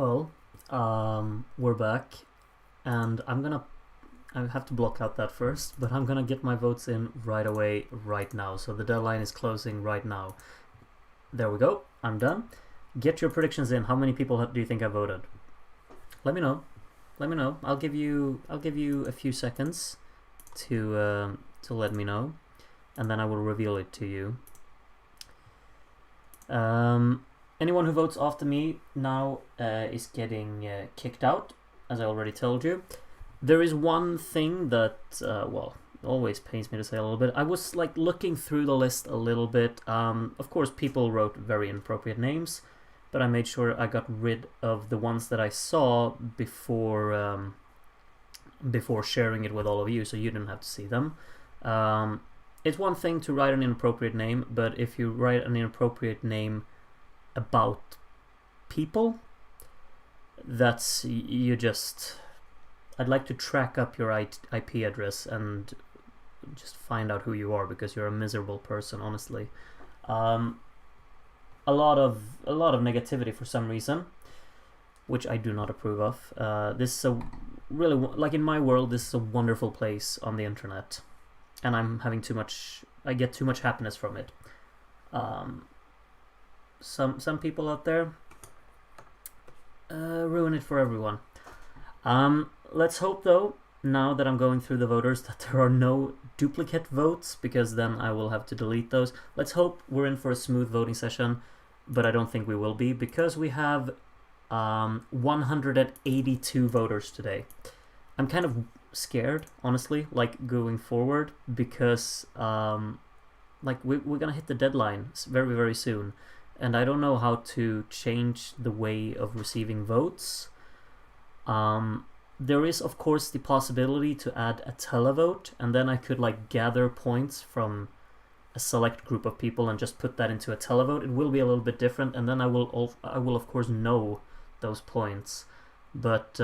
Well, we're back, and I have to block out that first, but I'm gonna get my votes in right away, right now. So the deadline is closing right now. There we go. I'm done. Get your predictions in. How many people do you think have voted? Let me know. Let me know. I'll give you a few seconds to let me know, and then I will reveal it to you. Anyone who votes after me now is getting kicked out, as I already told you. There is one thing that, well, always pains me to say a little bit. I was like looking through the list a little bit. Of course, people wrote very inappropriate names, but I made sure I got rid of the ones that I saw before sharing it with all of you, so you didn't have to see them. It's one thing to write an inappropriate name, but if you write an inappropriate name about people, that's I'd like to track up your IP address and just find out who you are, because you're a miserable person, honestly. A lot of negativity for some reason, which I do not approve of. This is a really, like, in my world, this is a wonderful place on the internet, and I'm having I get too much happiness from it. Some people out there ruin it for everyone. Let's hope, though, now that I'm going through the voters, that there are no duplicate votes, because then I will have to delete those. Let's hope we're in for a smooth voting session, but I don't think we will be, because we have 182 voters today. I'm kind of scared, honestly, like, going forward, because like we're gonna hit the deadline very, very soon, and I don't know how to change the way of receiving votes. There is, of course, the possibility to add a televote, and then I could like gather points from a select group of people and just put that into a televote. It will be a little bit different, and then I will of course know those points. But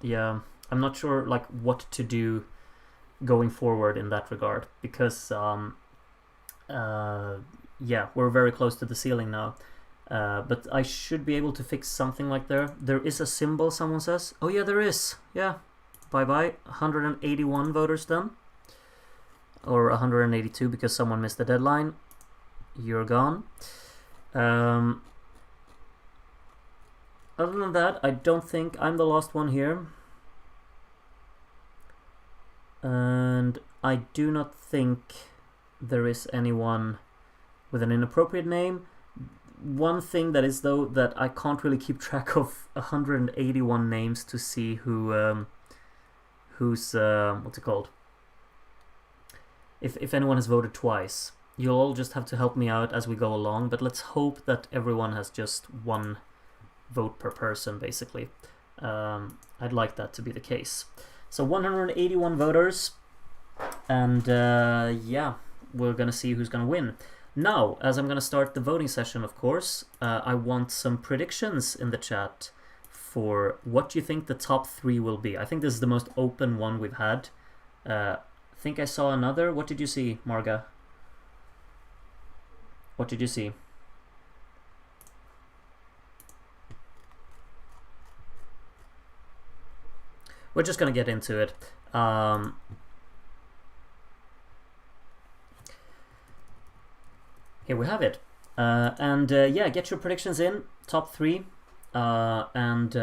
yeah, I'm not sure like what to do going forward in that regard, because yeah, we're very close to the ceiling now. But I should be able to fix something like there. There is a symbol, someone says. Oh yeah, there is. Yeah. Bye-bye. 181 voters then. Or 182 because someone missed the deadline. You're gone. Other than that, I don't think I'm the last one here. And I do not think there is anyone with an inappropriate name. One thing that is, though, that I can't really keep track of 181 names to see who's what's it called? If anyone has voted twice. You'll all just have to help me out as we go along, but let's hope that everyone has just one vote per person, basically. I'd like that to be the case. So 181 voters, and yeah, we're gonna see who's gonna win. Now, as I'm gonna start the voting session, of course, I want some predictions in the chat for what you think the top 3 will be. I think this is the most open one we've had. I think I saw another. What did you see, Marga? What did you see? We're just gonna get into it. Here we have it. And yeah, get your predictions in, top 3. And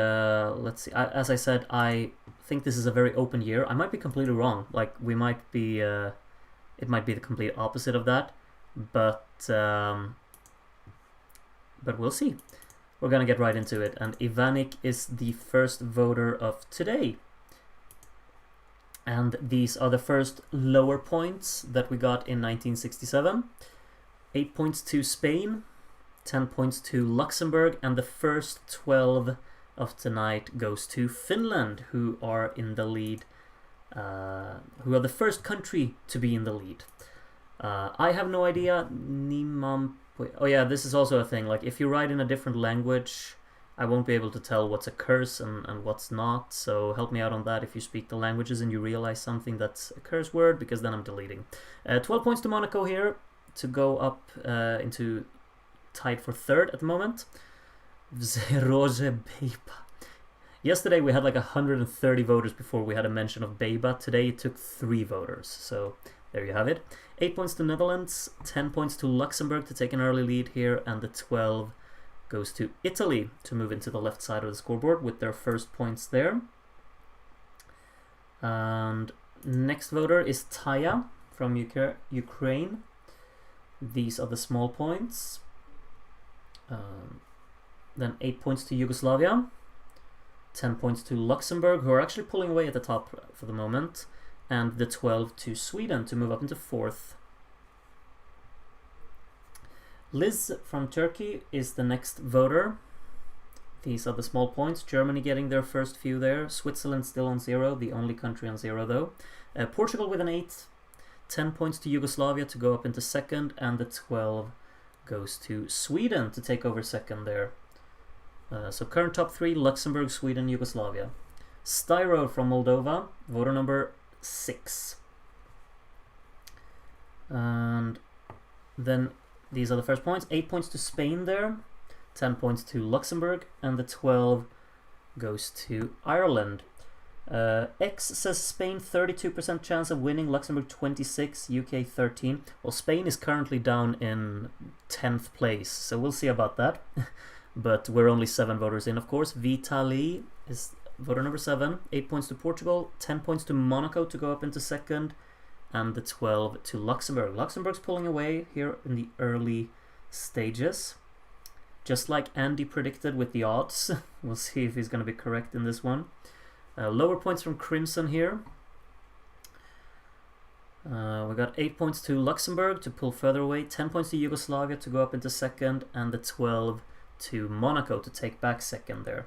let's see. As I said, I think this is a very open year. I might be completely wrong. Like, we might be, it might be the complete opposite of that. But we'll see. We're gonna get right into it. And Ivanik is the first voter of today. And these are the first lower points that we got in 1967. 8 points to Spain, 10 points to Luxembourg, and the first 12 of tonight goes to Finland, who are in the lead, who are the first country to be in the lead. I have no idea. Oh yeah, this is also a thing. Like, if you write in a different language, I won't be able to tell what's a curse and what's not, so help me out on that if you speak the languages and you realize something that's a curse word, because then I'm deleting. 12 points to Monaco here, to go up into tied for 3rd at the moment. Wzroże Bejba. Yesterday we had like 130 voters before we had a mention of Bejba. Today it took 3 voters. So there you have it. 8 points to Netherlands, 10 points to Luxembourg to take an early lead here, and the 12 goes to Italy to move into the left side of the scoreboard with their first points there. And next voter is Taya from Ukraine. These are the small points. Then 8 points to Yugoslavia, 10 points to Luxembourg, who are actually pulling away at the top for the moment, and the 12 to Sweden to move up into 4th. Liz from Turkey is the next voter. These are the small points. Germany getting their first few there. Switzerland still on 0, the only country on 0 though. Portugal with an 8. 10 points to Yugoslavia to go up into 2nd, and the 12 goes to Sweden to take over 2nd there. So current top 3, Luxembourg, Sweden, Yugoslavia. Styro from Moldova, voter number 6. And then these are the first points. 8 points to Spain there, 10 points to Luxembourg, and the 12 goes to Ireland. X says Spain 32% chance of winning, Luxembourg 26, UK 13. Well, Spain is currently down in 10th place, so we'll see about that. But we're only 7 voters in, of course. Vitali is voter number 7. 8 points to Portugal, 10 points to Monaco to go up into 2nd, and the 12 to Luxembourg. Luxembourg's pulling away here in the early stages. Just like Andy predicted with the odds. We'll see if he's going to be correct in this one. Lower points from Crimson here. We got 8 points to Luxembourg to pull further away, 10 points to Yugoslavia to go up into 2nd, and the 12 to Monaco to take back 2nd there.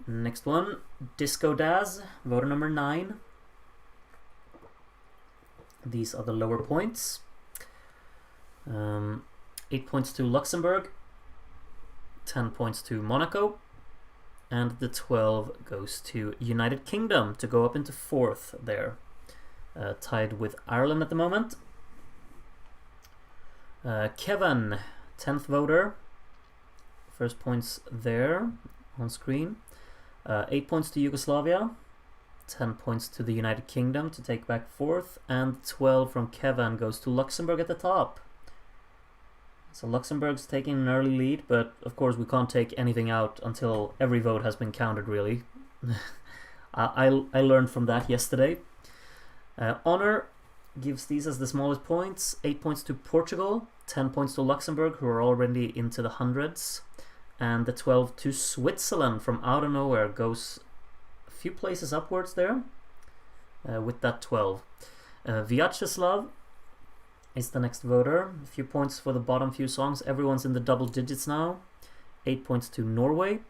Next one, Disco Daz, voter number 9. These are the lower points. 8 points to Luxembourg, 10 points to Monaco, and the 12 goes to United Kingdom to go up into 4th there. Tied with Ireland at the moment. Kevin, 10th voter. First points there on screen. 8 points to Yugoslavia, 10 points to the United Kingdom to take back 4th, and 12 from Kevin goes to Luxembourg at the top. So Luxembourg's taking an early lead, but of course we can't take anything out until every vote has been counted, really. I learned from that yesterday. Honor gives these as the smallest points. 8 points to Portugal, 10 points to Luxembourg, who are already into the hundreds, and the 12 to Switzerland from out of nowhere goes a few places upwards there with that 12. Vyacheslav is the next voter. A few points for the bottom few songs. Everyone's in the double digits now. 8 points to Norway,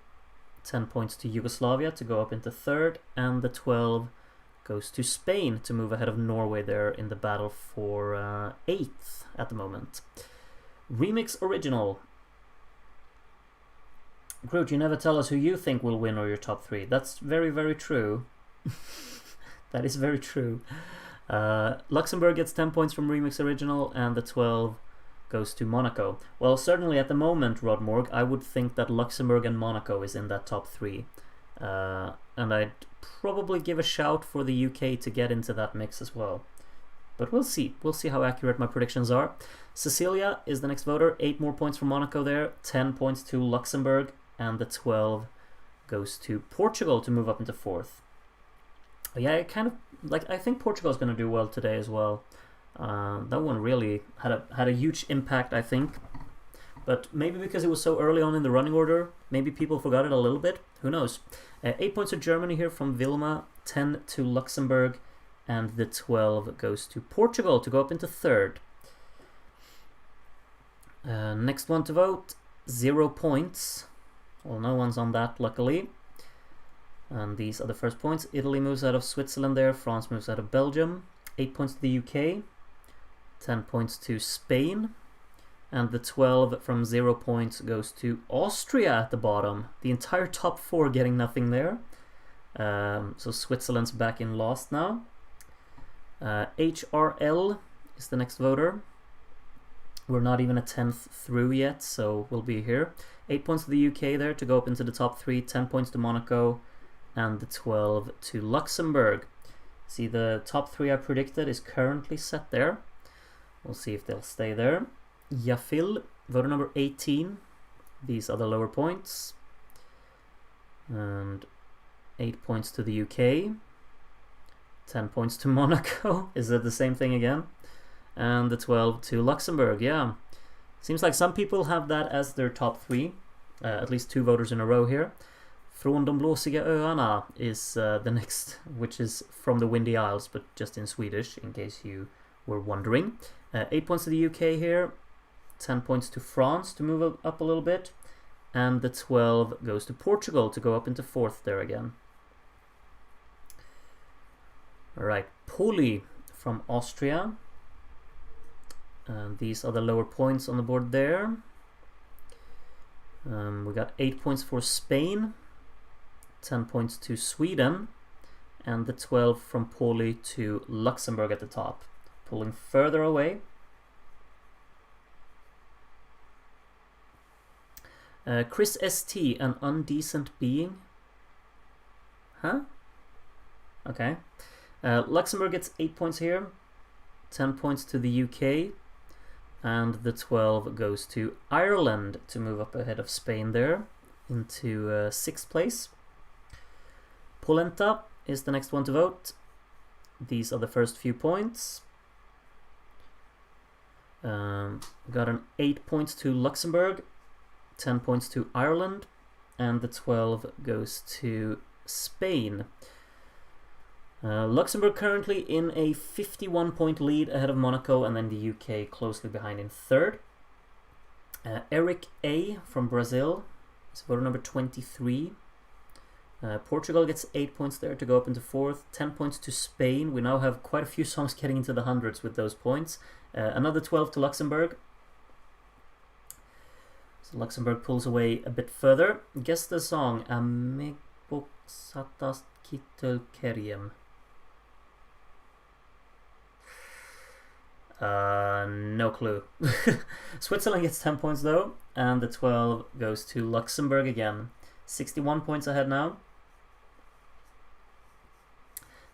10 points to Yugoslavia to go up into 3rd, and the 12 goes to Spain to move ahead of Norway there in the battle for 8th at the moment. Remix Original. Groot, you never tell us who you think will win or your top 3. That's very, very true. That is very true. Luxembourg gets 10 points from Remix Original, and the 12 goes to Monaco. Well, certainly at the moment, Rodmorg, I would think that Luxembourg and Monaco is in that top 3. And I'd probably give a shout for the UK to get into that mix as well. But we'll see. We'll see how accurate my predictions are. Cecilia is the next voter. 8 more points from Monaco there. 10 points to Luxembourg. And the 12 goes to Portugal to move up into 4th. Yeah, I think Portugal's going to do well today as well. That one really had a huge impact, I think. But maybe because it was so early on in the running order, maybe people forgot it a little bit. Who knows? 8 points to Germany here from Vilma, 10 to Luxembourg, and the 12 goes to Portugal to go up into 3rd. Next one to vote, 0 points. Well, no one's on that, luckily. And these are the first points. Italy moves out of Switzerland there. France moves out of Belgium. 8 points to the UK. 10 points to Spain. And the 12 from 0 points goes to Austria at the bottom. The entire top 4 getting nothing there. So Switzerland's back in last now. HRL is the next voter. We're not even a 10th through yet, so we'll be here. 8 points to the UK there to go up into the top 3, 10 points to Monaco, and the 12 to Luxembourg. See, the top 3 I predicted is currently set there. We'll see if they'll stay there. Yafil, voter number 18. These are the lower points. And 8 points to the UK. 10 points to Monaco. Is that the same thing again? And the 12 to Luxembourg, yeah. Seems like some people have that as their top 3. At least 2 voters in a row here. Från de blåsiga öarna is the next, which is from the Windy Isles, but just in Swedish, in case you were wondering. 8 points to the UK here. 10 points to France to move up a little bit. And the 12 goes to Portugal to go up into 4th there again. Alright, Poli from Austria. And these are the lower points on the board there. We got 8 points for Spain, 10 points to Sweden, and the 12 from Poli to Luxembourg at the top. Pulling further away. Chris ST, an undecent being. Huh? Okay. Luxembourg gets 8 points here, 10 points to the UK, and the 12 goes to Ireland to move up ahead of Spain there into 6th place. Polenta is the next one to vote. These are the first few points. Got an 8 points to Luxembourg, 10 points to Ireland, and the 12 goes to Spain. Luxembourg currently in a 51-point lead ahead of Monaco, and then the UK closely behind in 3rd. Eric A from Brazil is voter number 23. Portugal gets 8 points there to go up into 4th, 10 points to Spain. We now have quite a few songs getting into the hundreds with those points. Another 12 to Luxembourg. So Luxembourg pulls away a bit further. Guess the song. Amegboxatas Kittelkeriem. No clue. Switzerland gets 10 points though, and the 12 goes to Luxembourg again. 61 points ahead now.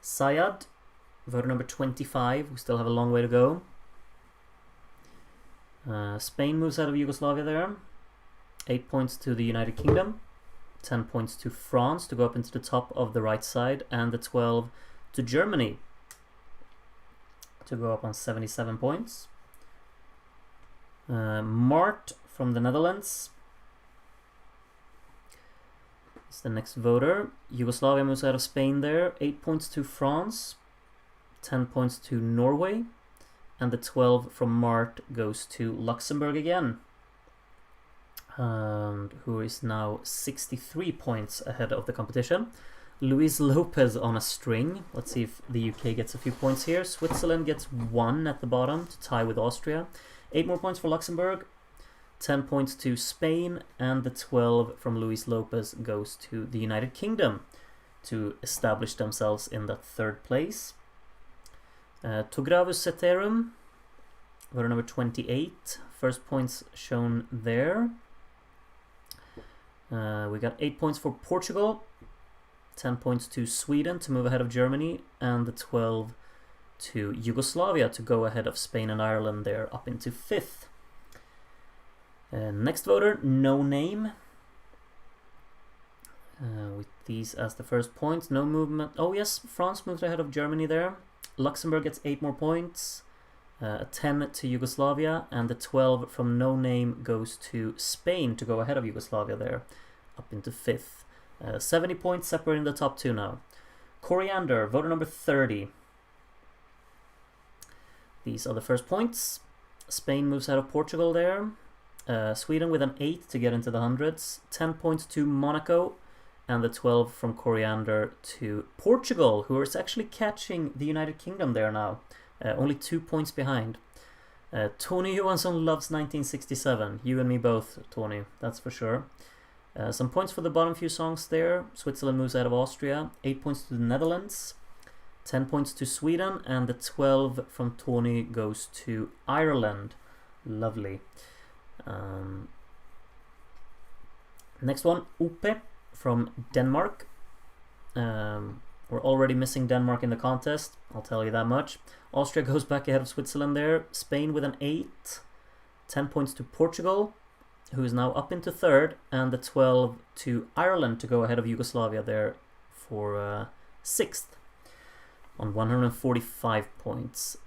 Sayad, voter number 25. We still have a long way to go. Spain moves out of Yugoslavia there. 8 points to the United Kingdom. 10 points to France to go up into the top of the right side, and the 12 to Germany to go up on 77 points. Mart from the Netherlands is the next voter. Yugoslavia moves out of Spain there. 8 points to France, 10 points to Norway, and the 12 from Mart goes to Luxembourg again, and who is now 63 points ahead of the competition. Luis Lopez on a string. Let's see if the UK gets a few points here. Switzerland gets 1 at the bottom to tie with Austria. 8 more points for Luxembourg. 10 points to Spain, and the 12 from Luis Lopez goes to the United Kingdom to establish themselves in that 3rd place. Togravus Ceterum, voter number 28. First points shown there. We got 8 points for Portugal, 10 points to Sweden to move ahead of Germany, and the 12 to Yugoslavia to go ahead of Spain and Ireland there up into 5th. Next voter, No Name. With these as the first points, no movement. Oh yes, France moves ahead of Germany there. Luxembourg gets 8 more points. A 10 to Yugoslavia, and the 12 from No Name goes to Spain to go ahead of Yugoslavia there, up into 5th. 70 points separating the top 2 now. Coriander, voter number 30. These are the first points. Spain moves out of Portugal there. Sweden with an 8 to get into the hundreds. 10 points to Monaco, and the 12 from Coriander to Portugal, who is actually catching the United Kingdom there now. Only 2 points behind. Tony Johansson loves 1967. You and me both, Tony, that's for sure. Some points for the bottom few songs there. Switzerland moves out of Austria. 8 points to the Netherlands. 10 points to Sweden, and the 12 from Tony goes to Ireland Lovely. Next one, Upe from Denmark. We're already missing Denmark in the contest, I'll tell you that much. Austria goes back ahead of Switzerland there. Spain with an 8. 10 points to Portugal, who is now up into third, and the 12 to Ireland to go ahead of Yugoslavia there for sixth on 145 points.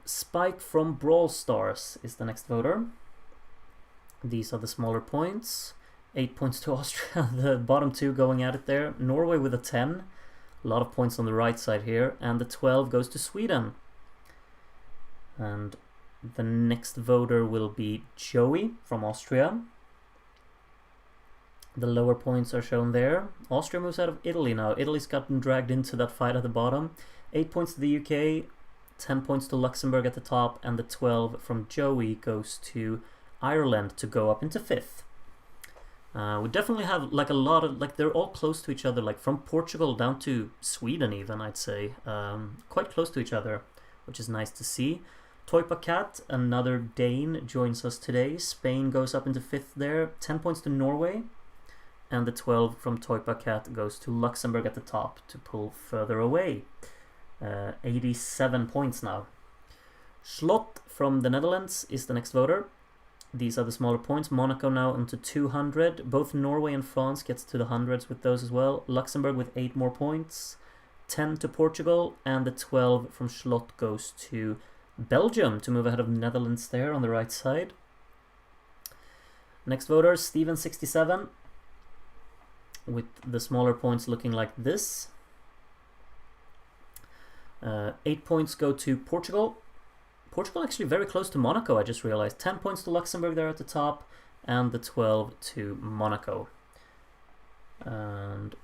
Spike from Brawl Stars is the next voter. These are the smaller points. 8 points to Austria, the bottom two going at it there. Norway with a 10. A lot of points on the right side here. And the 12 goes to Sweden. And the next voter will be Joey from Austria. The lower points are shown there. Austria moves out of Italy now. Italy's gotten dragged into that fight at the bottom. 8 points to the UK. 10 points to Luxembourg at the top. And the 12 from Joey goes to Ireland to go up into 5th. We definitely have like a lot of, like, they're all close to each other, like from Portugal down to Sweden even, I'd say. Quite close to each other, which is nice to see. Toipa Cat, another Dane, joins us today. Spain goes up into 5th there. 10 points to Norway. And the 12 from Toipa Cat goes to Luxembourg at the top to pull further away. 87 points now. Slot from the Netherlands is the next voter. These are the smaller points. Monaco now into 200. Both Norway and France gets to the hundreds with those as well. Luxembourg with 8 more points. 10 to Portugal. And the 12 from Slot goes to Belgium to move ahead of Netherlands there on the right side. Next voter, Steven67. With the smaller points looking like this. 8 points go to Portugal. Portugal actually very close to Monaco, I just realized. 10 points to Luxembourg there at the top, and the 12 to Monaco. And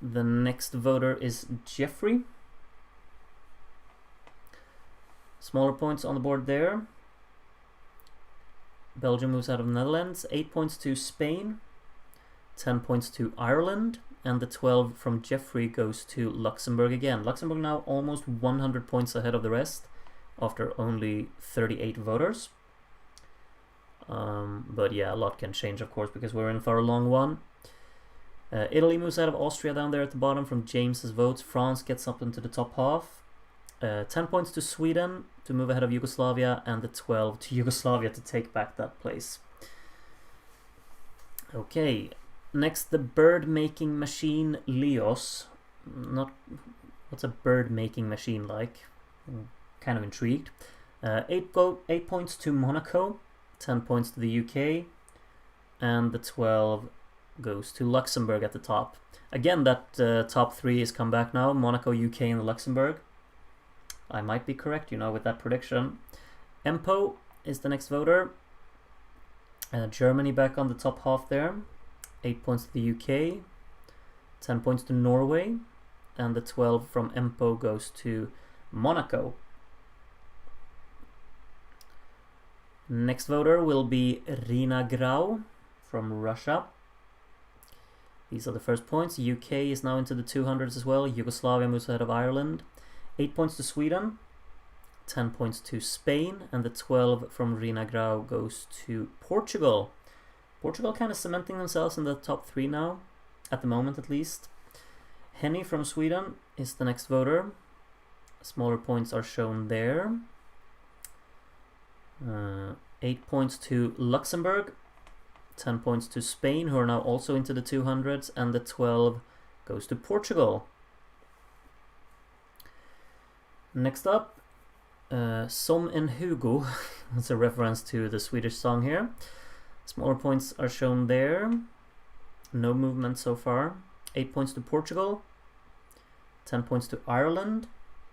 the next voter is Jeffrey. Smaller points on the board there. Belgium moves out of the Netherlands. 8 points to Spain. 10 points to Ireland. And the 12 from Jeffrey goes to Luxembourg again. Luxembourg now almost 100 points ahead of the rest, after only 38 voters. But yeah, a lot can change, of course, because we're in for a long one. Italy moves out of Austria down there at the bottom from James's votes. France gets up into the top half. 10 points to Sweden to move ahead of Yugoslavia, and the 12 to Yugoslavia to take back that place. Okay, next the bird-making machine Leos. What's a bird-making machine like? Kind of intrigued. 8 points to Monaco, 10 points to the UK, and the 12 goes to Luxembourg at the top. Again, that top 3 has come back now, Monaco, UK, and Luxembourg. I might be correct, with that prediction. Empo is the next voter. Germany back on the top half there. 8 points to the UK, 10 points to Norway, and the 12 from Empo goes to Monaco. Next voter will be Rina Grau from Russia. These are the first points. UK is now into the 200s as well. Yugoslavia moves ahead of Ireland. 8 points to Sweden. 10 points to Spain. And the 12 from Rina Grau goes to Portugal. Portugal kind of cementing themselves in the top 3 now, at the moment at least. Henny from Sweden is the next voter. Smaller points are shown there. 8 points to Luxembourg, 10 points to Spain, who are now also into the 200s, and the 12 goes to Portugal. Next up, Som en Hugo. That's a reference to the Swedish song here. Smaller points are shown there. No movement so far. 8 points to Portugal, 10 points to Ireland,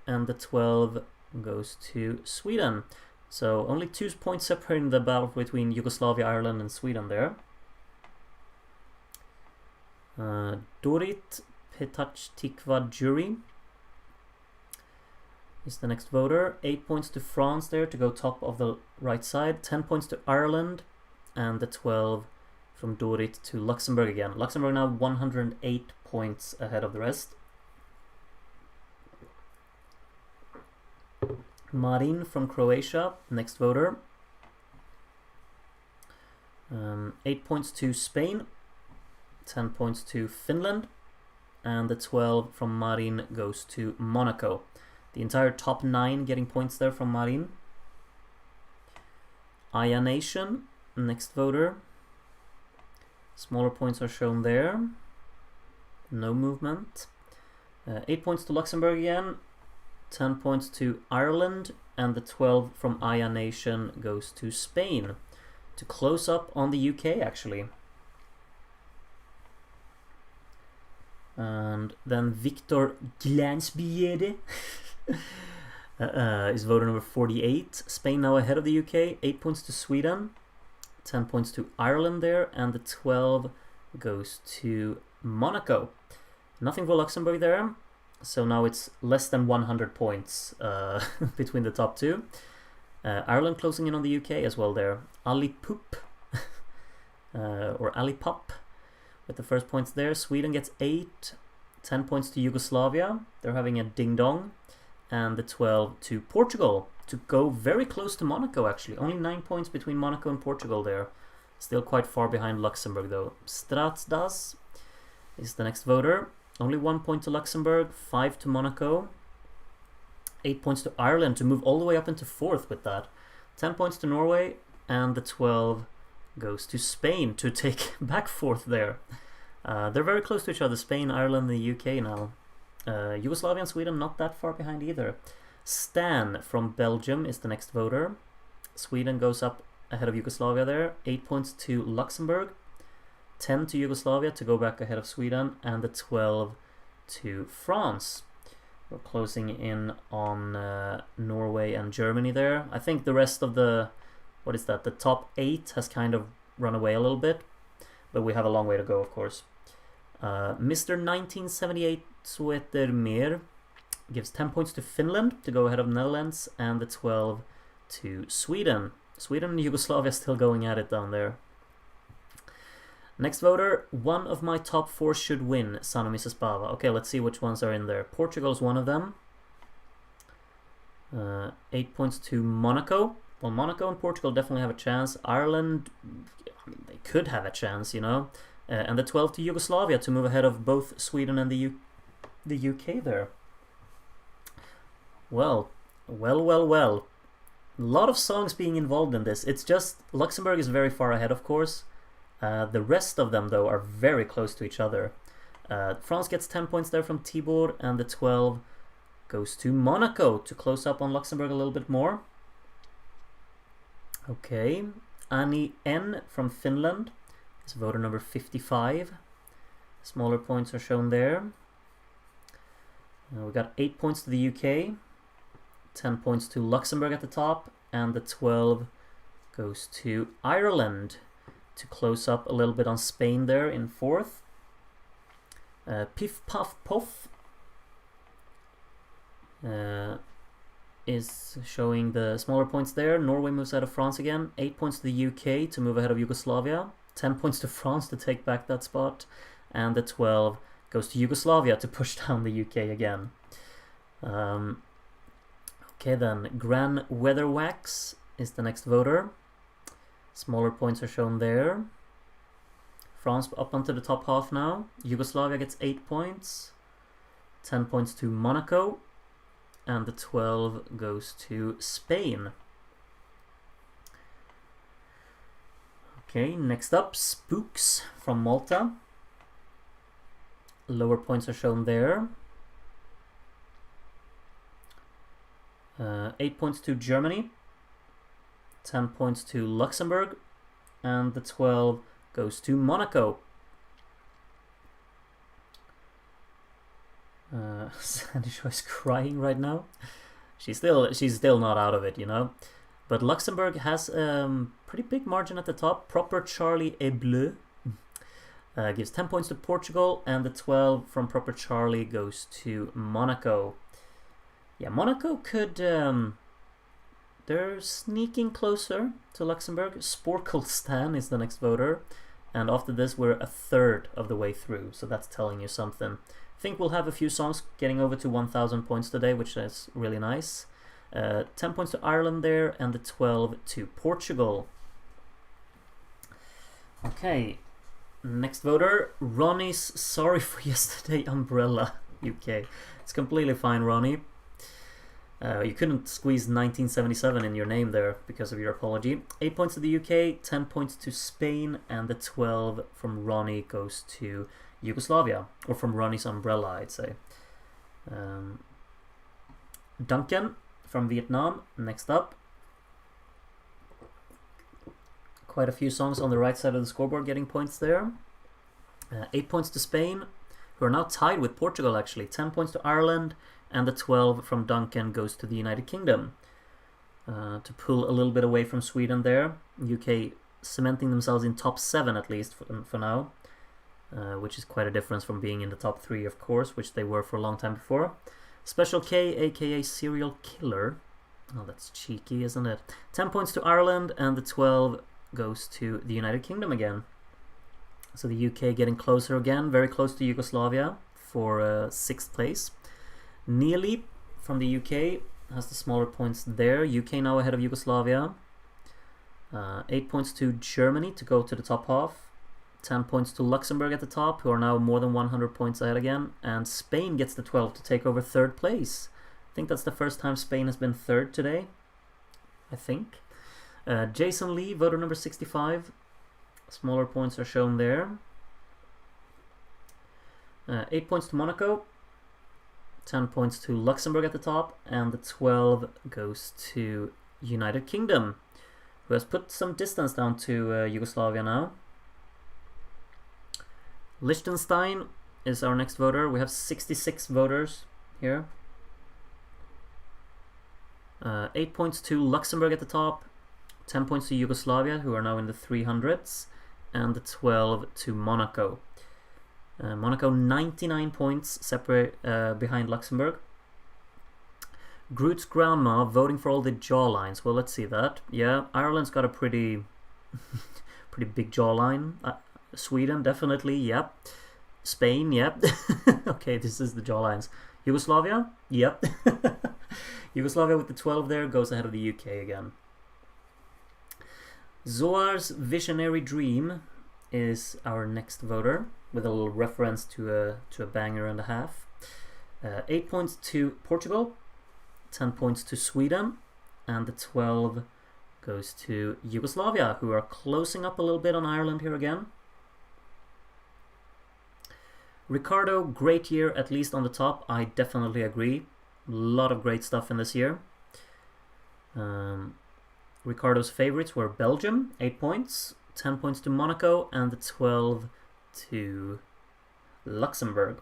and the 12 goes to Sweden. So only 2 points separating the battle between Yugoslavia, Ireland, and Sweden there. Dorit Petach-Tikva Jury is the next voter. 8 points to France there to go top of the right side. 10 points to Ireland, and the 12 from Dorit to Luxembourg again. Luxembourg now 108 points ahead of the rest. Marin from Croatia, next voter. 8 points to Spain, 10 points to Finland, and the 12 from Marin goes to Monaco. The entire top 9 getting points there from Marin. Aya Nation, next voter. Smaller points are shown there. No movement. 8 points to Luxembourg again, 10 points to Ireland, and the 12 from Aya Nation goes to Spain. To close up on the UK, actually. And then Victor Glansbiede is voter number 48. Spain now ahead of the UK. 8 points to Sweden, 10 points to Ireland there, and the 12 goes to Monaco. Nothing for Luxembourg there. So now it's less than 100 points between the top 2. Ireland closing in on the UK as well there. Ali Poop or Ali Pop with the first points there. Sweden gets 8, 10 points to Yugoslavia. They're having a ding-dong. And the 12 to Portugal to go very close to Monaco actually. Only 9 points between Monaco and Portugal there. Still quite far behind Luxembourg though. Stratsdas is the next voter. Only 1 point to Luxembourg, 5 to Monaco. 8 points to Ireland to move all the way up into 4th with that. 10 points to Norway, and the 12 goes to Spain to take back 4th there. They're very close to each other, Spain, Ireland, and the UK now. Yugoslavia and Sweden not that far behind either. Stan from Belgium is the next voter. Sweden goes up ahead of Yugoslavia there. 8 points to Luxembourg, 10 to Yugoslavia to go back ahead of Sweden, and the 12 to France. We're closing in on Norway and Germany there. I think the rest of the, what is that, the top 8 has kind of run away a little bit, but we have a long way to go, of course. Mr. 1978 Swetermeer gives 10 points to Finland to go ahead of Netherlands, and the 12 to Sweden. Sweden and Yugoslavia still going at it down there. Next voter, one of my top 4 should win, Son of Mrs. Bava. Okay, let's see which ones are in there. Portugal's one of them. 8 points to Monaco. Well, Monaco and Portugal definitely have a chance. Ireland, I mean, they could have a chance, you know. And the 12 to Yugoslavia to move ahead of both Sweden and the UK there. Well. A lot of songs being involved in this. It's just, Luxembourg is very far ahead, of course. The rest of them, though, are very close to each other. France gets 10 points there from Tibor, and the 12 goes to Monaco to close up on Luxembourg a little bit more. Okay, Annie N from Finland is voter number 55. Smaller points are shown there. We got 8 points to the UK, 10 points to Luxembourg at the top, and the 12 goes to Ireland to close up a little bit on Spain there in 4th. Piff Puff Puff is showing the smaller points there. Norway moves out of France again. 8 points to the UK to move ahead of Yugoslavia. 10 points to France to take back that spot. And the 12 goes to Yugoslavia to push down the UK again. Okay then, Gran Weatherwax is the next voter. Smaller points are shown there. France up onto the top half now. Yugoslavia gets 8 points. 10 points to Monaco. And the 12 goes to Spain. Okay, next up, Spooks from Malta. Lower points are shown there. 8 points to Germany. 10 points to Luxembourg, and the 12 goes to Monaco. Sandy Shaw is crying right now. She's still not out of it, you know. But Luxembourg has pretty big margin at the top. Proper Charlie et Bleu gives 10 points to Portugal, and the 12 from Proper Charlie goes to Monaco. Yeah, Monaco could... they're sneaking closer to Luxembourg. Sporkle Stan is the next voter. And after this, we're a third of the way through. So that's telling you something. I think we'll have a few songs getting over to 1,000 points today, which is really nice. 10 points to Ireland there, and the 12 to Portugal. Okay, next voter, Ronnie's Sorry for Yesterday Umbrella, UK. It's completely fine, Ronnie. You couldn't squeeze 1977 in your name there because of your apology. 8 points to the UK, 10 points to Spain, and the 12 from Ronnie goes to Yugoslavia, or from Ronnie's umbrella, I'd say. Duncan from Vietnam, next up. Quite a few songs on the right side of the scoreboard getting points there. 8 points to Spain, who are now tied with Portugal actually. 10 points to Ireland, and the 12 from Duncan goes to the United Kingdom. To pull a little bit away from Sweden there. UK cementing themselves in top 7 at least for now. Which is quite a difference from being in the top 3, of course, which they were for a long time before. Special K, aka Serial Killer. Oh, that's cheeky, isn't it? 10 points to Ireland, and the 12 goes to the United Kingdom again. So the UK getting closer again, very close to Yugoslavia for 6th place. Nearly from the UK has the smaller points there. UK now ahead of Yugoslavia. 8 points to Germany to go to the top half. 10 points to Luxembourg at the top, who are now more than 100 points ahead again. And Spain gets the 12 to take over 3rd place. I think that's the first time Spain has been 3rd today. I think. Jason Lee, voter number 65. Smaller points are shown there. 8 points to Monaco. 10 points to Luxembourg at the top. And the 12 goes to United Kingdom, who has put some distance down to Yugoslavia now. Liechtenstein is our next voter. We have 66 voters here. 8 points to Luxembourg at the top. 10 points to Yugoslavia, who are now in the 300s. And the 12 to Monaco. Monaco 99 points separate behind Luxembourg. Groot's grandma voting for all the jawlines. Well, let's see that. Yeah, Ireland's got a pretty big jawline. Sweden, definitely, yep. Spain, yep. Okay, this is the jawlines. Yugoslavia, yep. Yugoslavia with the 12 there goes ahead of the UK again. Zoar's Visionary Dream is our next voter, with a little reference to a banger and a half. 8 points to Portugal, 10 points to Sweden, and the 12 goes to Yugoslavia, who are closing up a little bit on Ireland here again. Ricardo, great year, at least on the top. I definitely agree. A lot of great stuff in this year. Ricardo's favorites were Belgium, 8 points, 10 points to Monaco, and the 12 to Luxembourg.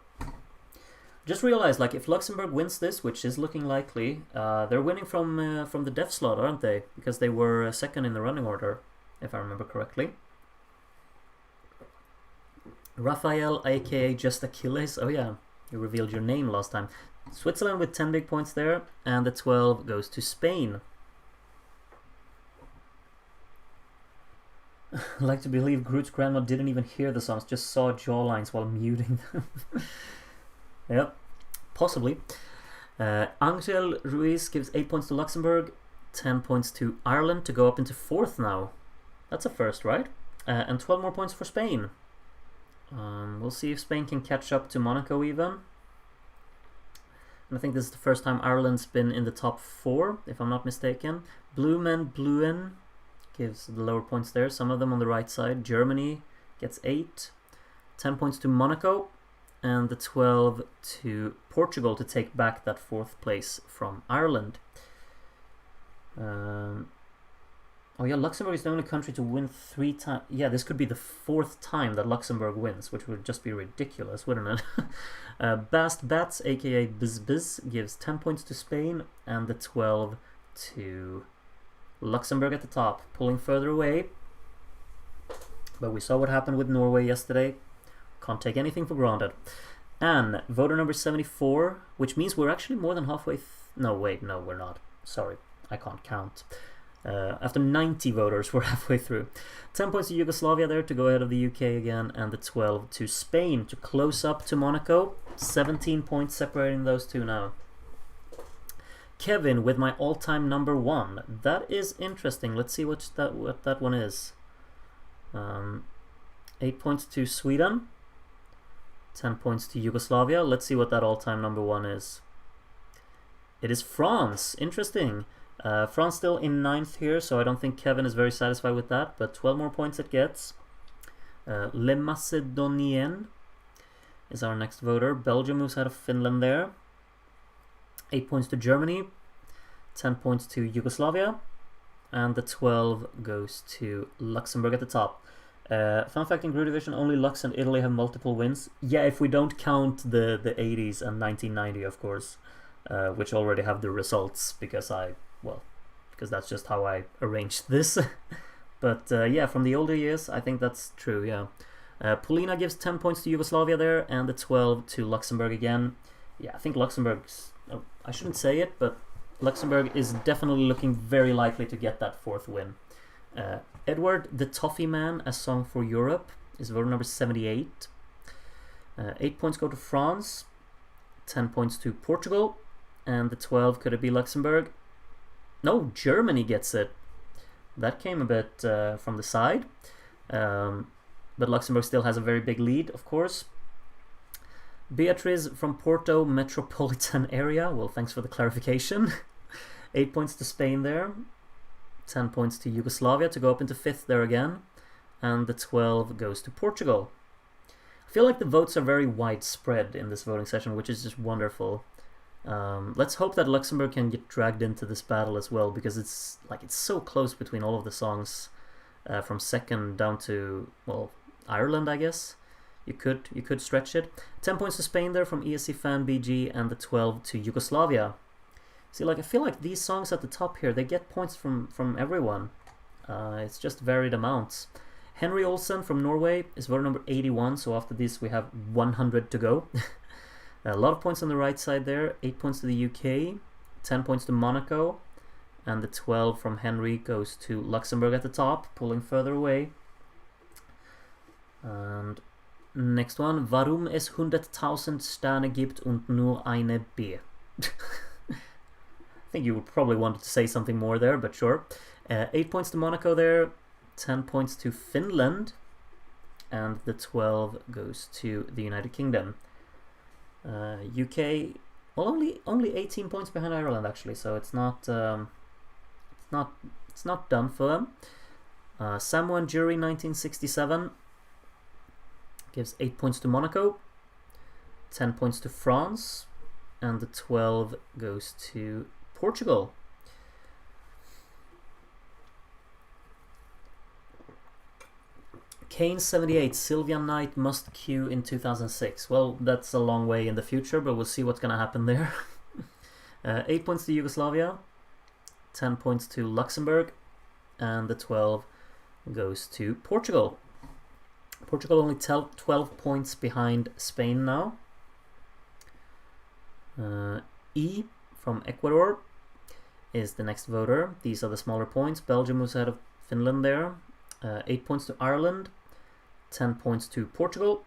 Just realized, like, if Luxembourg wins this, which is looking likely, they're winning from the death slot, aren't they? Because they were 2nd in the running order, if I remember correctly. Raphael, aka Just Achilles. Oh yeah, you revealed your name last time. Switzerland with 10 big points there, and the 12 goes to Spain. I like to believe Groot's grandma didn't even hear the songs, just saw jawlines while muting them. Yep, possibly. Angel Ruiz gives 8 points to Luxembourg, 10 points to Ireland to go up into 4th now. That's a first, right? And 12 more points for Spain. We'll see if Spain can catch up to Monaco even. And I think this is the first time Ireland's been in the top 4, if I'm not mistaken. Blumen Bluen gives the lower points there, some of them on the right side. Germany gets 8. 10 points to Monaco, and the 12 to Portugal to take back that 4th place from Ireland. Oh yeah, Luxembourg is the only country to win 3 times. Yeah, this could be the 4th time that Luxembourg wins, which would just be ridiculous, wouldn't it? Bast Bats, aka BizBiz, gives 10 points to Spain, and the 12 to Luxembourg at the top, pulling further away. But we saw what happened with Norway yesterday. Can't take anything for granted. And voter number 74, which means we're actually more than halfway. No, wait, no, we're not. Sorry, I can't count. After 90 voters, we're halfway through. 10 points to Yugoslavia there to go ahead of the UK again, and the 12 to Spain to close up to Monaco. 17 points separating those two now. Kevin with my all-time number 1. That is interesting. Let's see what that one is. 8 points to Sweden. 10 points to Yugoslavia. Let's see what that all-time number 1 is. It is France. Interesting. France still in 9th here, so I don't think Kevin is very satisfied with that, but 12 more points it gets. Les Macédoniens is our next voter. Belgium moves out of Finland there. 8 points to Germany. 10 points to Yugoslavia. And the 12 goes to Luxembourg at the top. Fun fact, in Group Division, only Lux and Italy have multiple wins. Yeah, if we don't count the 80s and 1990, of course, which already have the results, because that's just how I arranged this. But yeah, from the older years, I think that's true, yeah. Polina gives 10 points to Yugoslavia there, and the 12 to Luxembourg again. Yeah, I think Luxembourg's... Oh, I shouldn't say it, but Luxembourg is definitely looking very likely to get that 4th win. Edward the Toffee Man, A Song for Europe, is voter number 78. 8 points go to France. 10 points to Portugal. And the 12, could it be Luxembourg? No, Germany gets it. That came a bit from the side. But Luxembourg still has a very big lead, of course. Beatriz from Porto metropolitan area. Well, thanks for the clarification. 8 points to Spain there. 10 points to Yugoslavia to go up into 5th there again. And the 12 goes to Portugal. I feel like the votes are very widespread in this voting session, which is just wonderful. Let's hope that Luxembourg can get dragged into this battle as well, because it's so close between all of the songs, from 2nd down to, well, Ireland, I guess. You could stretch it. 10 points to Spain there from ESC Fan BG, and the 12 to Yugoslavia. See, I feel like these songs at the top here, they get points from everyone. It's just varied amounts. Henry Olsen from Norway is voter number 81, so after this we have 100 to go. A lot of points on the right side there. 8 points to the UK, 10 points to Monaco, and the 12 from Henry goes to Luxembourg at the top, pulling further away. And next one, Warum es 100.000 Sterne gibt und nur eine B. I think you would probably want to say something more there, but sure. 8 points to Monaco there, 10 points to Finland, and the 12 goes to the United Kingdom. UK, well, only 18 points behind Ireland actually, so it's not done for them. Samoa and Jury 1967 gives 8 points to Monaco, 10 points to France, and the 12 goes to Portugal. Kane 78, Sylvia Knight must queue in 2006. Well, that's a long way in the future, but we'll see what's going to happen there. 8 points to Yugoslavia, 10 points to Luxembourg, and the 12 goes to Portugal. Portugal only 12 points behind Spain now. E from Ecuador is the next voter. These are the smaller points. Belgium moves ahead of Finland there. 8 points to Ireland, 10 points to Portugal,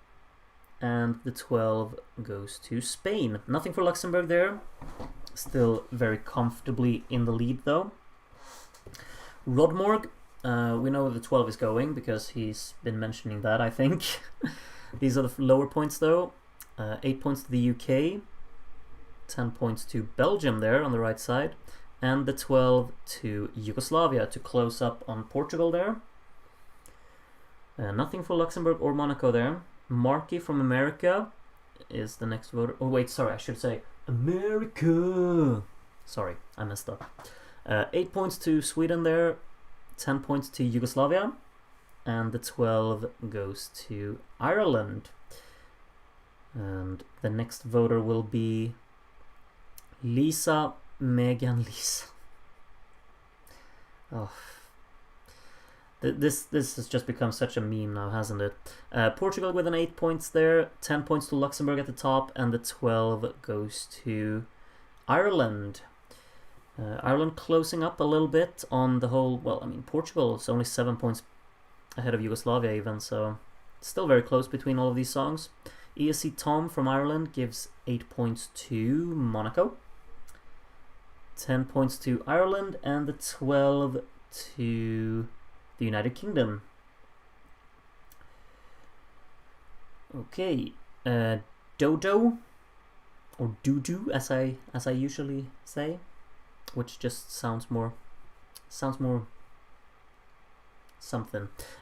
and the 12 goes to Spain. Nothing for Luxembourg there. Still very comfortably in the lead though. Rodmorg, we know where the 12 is going because he's been mentioning that, I think. These are the lower points though. 8 points to the UK, 10 points to Belgium there on the right side, and the 12 to Yugoslavia to close up on Portugal there. Nothing for Luxembourg or Monaco there. Markey from America is the next voter. Oh wait, sorry, I should say America. Sorry, I messed up. 8 points to Sweden there, 10 points to Yugoslavia, and the 12 goes to Ireland. And the next voter will be Lisa Megan Lisa. Oh. This has just become such a meme now, hasn't it? Portugal with an 8 points there, 10 points to Luxembourg at the top, and the 12 goes to Ireland. Ireland closing up a little bit on the whole, well, I mean, Portugal is only 7 points ahead of Yugoslavia even, so still very close between all of these songs. ESC Tom from Ireland gives 8 points to Monaco, 10 points to Ireland, and the 12 to the United Kingdom. Okay, Dodo, or Doo-doo, as I usually say, which just sounds more something.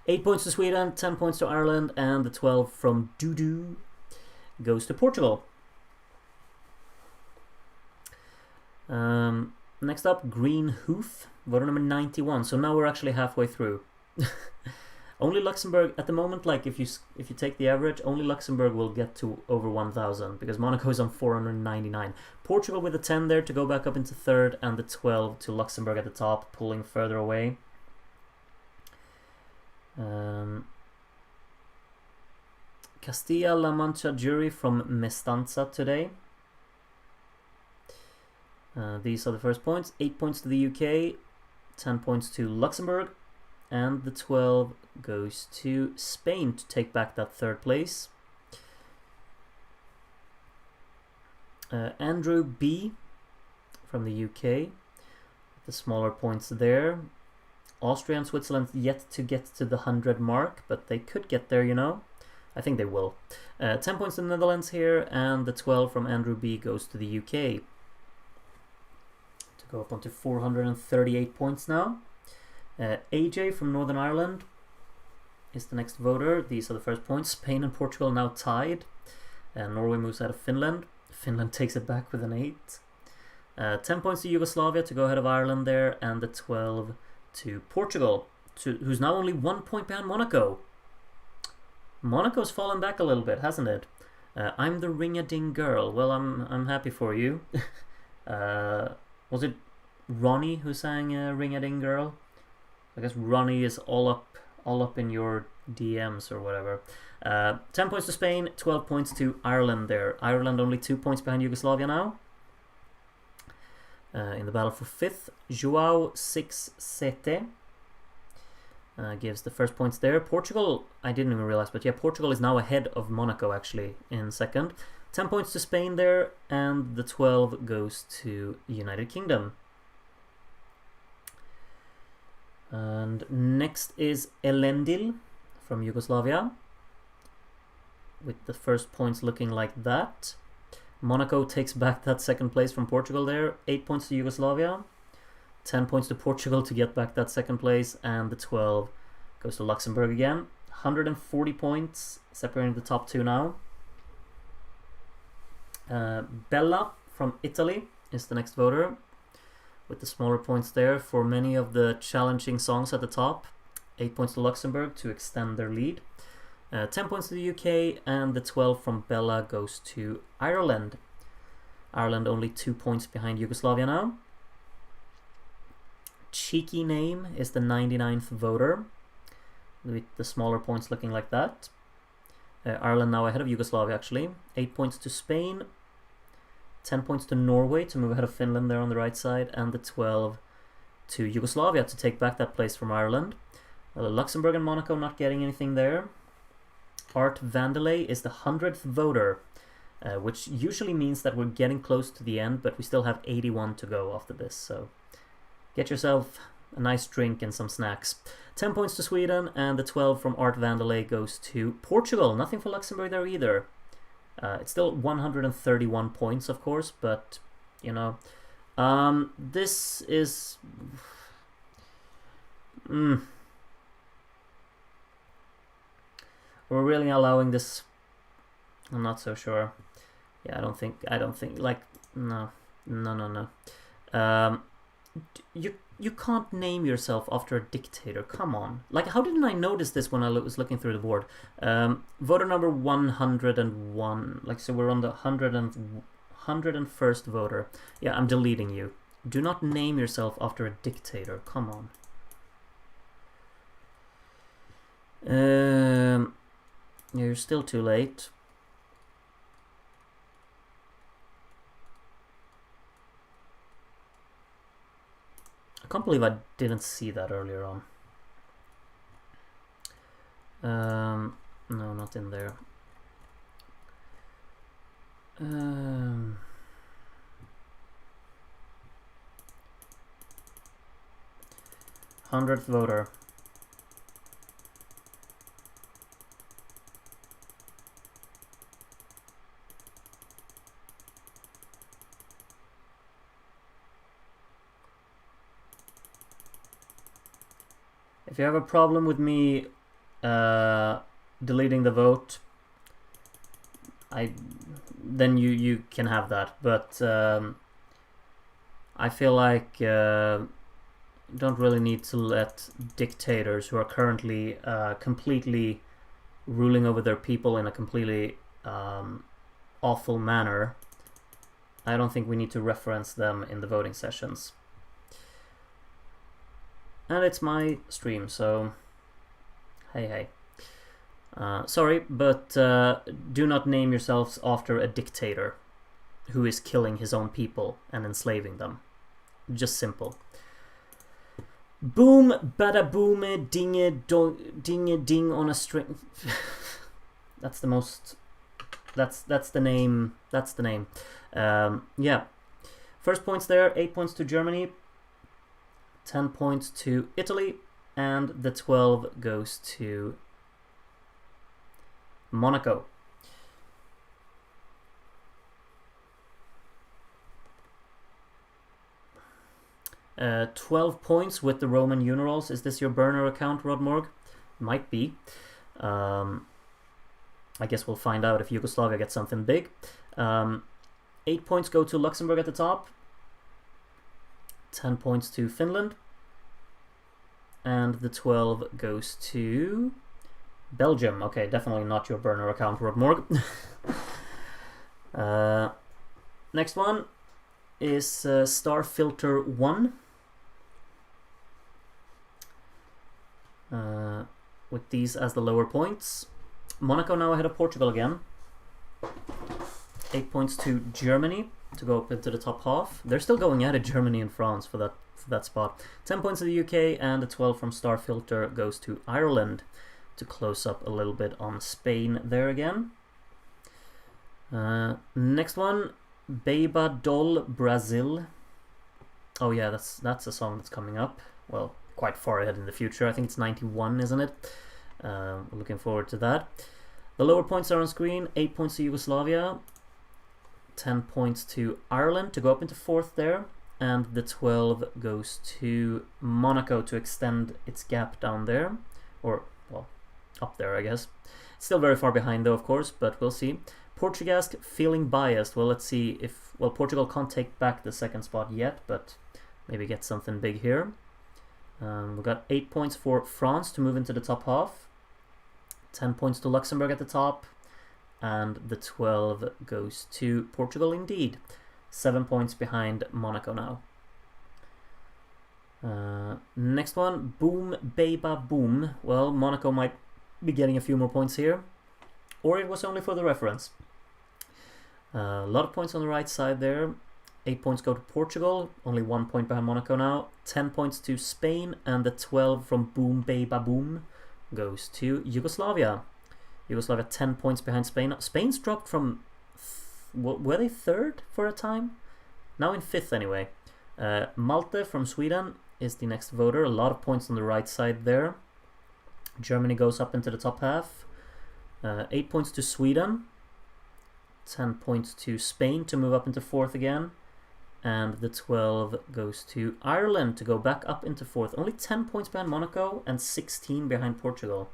8 points to Sweden, 10 points to Ireland, and the 12 from Doo-doo goes to Portugal. Next up, Green Hoof, voter number 91. So now we're actually halfway through. Only Luxembourg at the moment, like if you take the average, only Luxembourg will get to over 1,000 because Monaco is on 499. Portugal with a 10 there to go back up into third, and the 12 to Luxembourg at the top, pulling further away. Castilla-La Mancha jury from Mestanza today. These are the first points. 8 points to the UK, 10 points to Luxembourg, and the 12 goes to Spain to take back that third place. Andrew B from the UK, the smaller points there. Austria and Switzerland yet to get to the 100 mark, but they could get there, you know. I think they will. 10 points to the Netherlands here, and the 12 from Andrew B goes to the UK. To go up onto 438 points now. AJ from Northern Ireland is the next voter. These are the first points. Spain and Portugal now tied. Norway moves out of Finland. Finland takes it back with an 8. 10 points to Yugoslavia to go ahead of Ireland there, and the 12 to Portugal, who's now only 1 point behind Monaco. Monaco's fallen back a little bit, hasn't it? I'm the ring-a-ding girl. Well, I'm happy for you. Was it Ronnie who sang Ring-a-Ding Girl? I guess Ronnie is all up in your DMs or whatever. 10 points to Spain, 12 points to Ireland there. Ireland only 2 points behind Yugoslavia now. In the battle for 5th, João 6-7 gives the first points there. Portugal, I didn't even realize, but yeah, Portugal is now ahead of Monaco actually in second. 10 points to Spain there, and the 12 goes to United Kingdom. And next is Elendil from Yugoslavia, with the first points looking like that. Monaco takes back that second place from Portugal there. 8 points to Yugoslavia, 10 points to Portugal to get back that second place, and the 12 goes to Luxembourg again. 140 points separating the top two now. Bella from Italy is the next voter, with the smaller points there for many of the challenging songs at the top. 8 points to Luxembourg to extend their lead. 10 points to the UK, and the 12 from Bella goes to Ireland. Ireland only 2 points behind Yugoslavia now. Cheeky Name is the 99th voter, with the smaller points looking like that. Ireland now ahead of Yugoslavia actually. 8 points to Spain, 10 points to Norway to move ahead of Finland there on the right side, and the 12 to Yugoslavia to take back that place from Ireland. Luxembourg and Monaco not getting anything there. Art Vandelay is the 100th voter, which usually means that we're getting close to the end, but we still have 81 to go after this, so get yourself a nice drink and some snacks. 10 points to Sweden, and the 12 from Art Vandelay goes to Portugal. Nothing for Luxembourg there either. It's still 131 points, of course, but, you know, this is... We're really allowing this? I'm not so sure. Yeah, I don't think, like, no. You can't name yourself after a dictator, come on. Like, how didn't I notice this when I was looking through the board? Voter number 101, like, so we're on the 101st voter. Yeah, I'm deleting you. Do not name yourself after a dictator, come on. You're still too late. I can't believe I didn't see that earlier on. No, not in there. 100th voter. If you have a problem with me deleting the vote, then you can have that. But I feel like you don't really need to let dictators who are currently completely ruling over their people in a completely awful manner. I don't think we need to reference them in the voting sessions. And it's my stream, so hey. Sorry, but do not name yourselves after a dictator who is killing his own people and enslaving them. Just simple. Boom, bada boom, ding ding on a string. That's the most. That's the name. That's the name. Yeah. First points there. 8 points to Germany. 10 points to Italy, and the 12 goes to Monaco. Uh, 12 points with the Roman numerals. Is this your burner account, Rodmorg? Might be. I guess we'll find out if Yugoslavia gets something big. 8 points go to Luxembourg at the top. 10 points to Finland. And the 12 goes to Belgium. Okay, definitely not your burner account, Rodmorg. Next one is Star Filter 1. With these as the lower points. Monaco now ahead of Portugal again. 8 points to Germany to go up into the top half. They're still going at it, Germany and France, for that spot. 10 points to the UK, and the 12 from Star Filter goes to Ireland to close up a little bit on Spain there again. Next one, Beba Doll Brazil. Oh yeah, that's a song that's coming up. Well, quite far ahead in the future. I think it's 91, isn't it? Looking forward to that. The lower points are on screen. 8 points to Yugoslavia. 10 points to Ireland to go up into 4th there. And the 12 goes to Monaco to extend its gap down there. Or, well, up there, I guess. Still very far behind though, of course, but we'll see. Portuguese feeling biased. Well, let's see if... Well, Portugal can't take back the 2nd spot yet, but maybe get something big here. We've got 8 points for France to move into the top half. 10 points to Luxembourg at the top. And the 12 goes to Portugal indeed. 7 points behind Monaco now. Next one, Boom Beba Boom. Well, Monaco might be getting a few more points here. Or it was only for the reference. A lot of points on the right side there. 8 points go to Portugal, only 1 point behind Monaco now. 10 points to Spain, and the 12 from Boom Beba Boom goes to Yugoslavia. Yugoslavia 10 points behind Spain. Spain's dropped from... were they 3rd for a time? Now in 5th anyway. Malte from Sweden is the next voter. A lot of points on the right side there. Germany goes up into the top half. 8 points to Sweden. 10 points to Spain to move up into 4th again. And the 12 goes to Ireland to go back up into 4th. Only 10 points behind Monaco and 16 behind Portugal.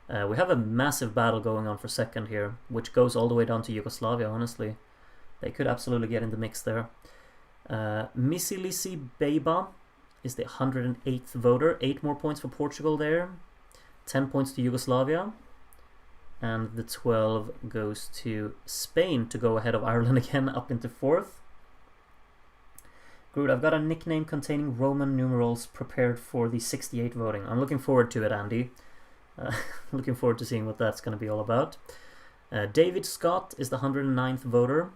We have a massive battle going on for 2nd here, which goes all the way down to Yugoslavia, honestly. They could absolutely get in the mix there. Misilisi Beba is the 108th voter. 8 more points for Portugal there. 10 points to Yugoslavia. And the 12 goes to Spain to go ahead of Ireland again up into 4th. Good, I've got a nickname containing Roman numerals prepared for the 68 voting. I'm looking forward to it, Andy. Looking forward to seeing what that's going to be all about. David Scott is the 109th voter.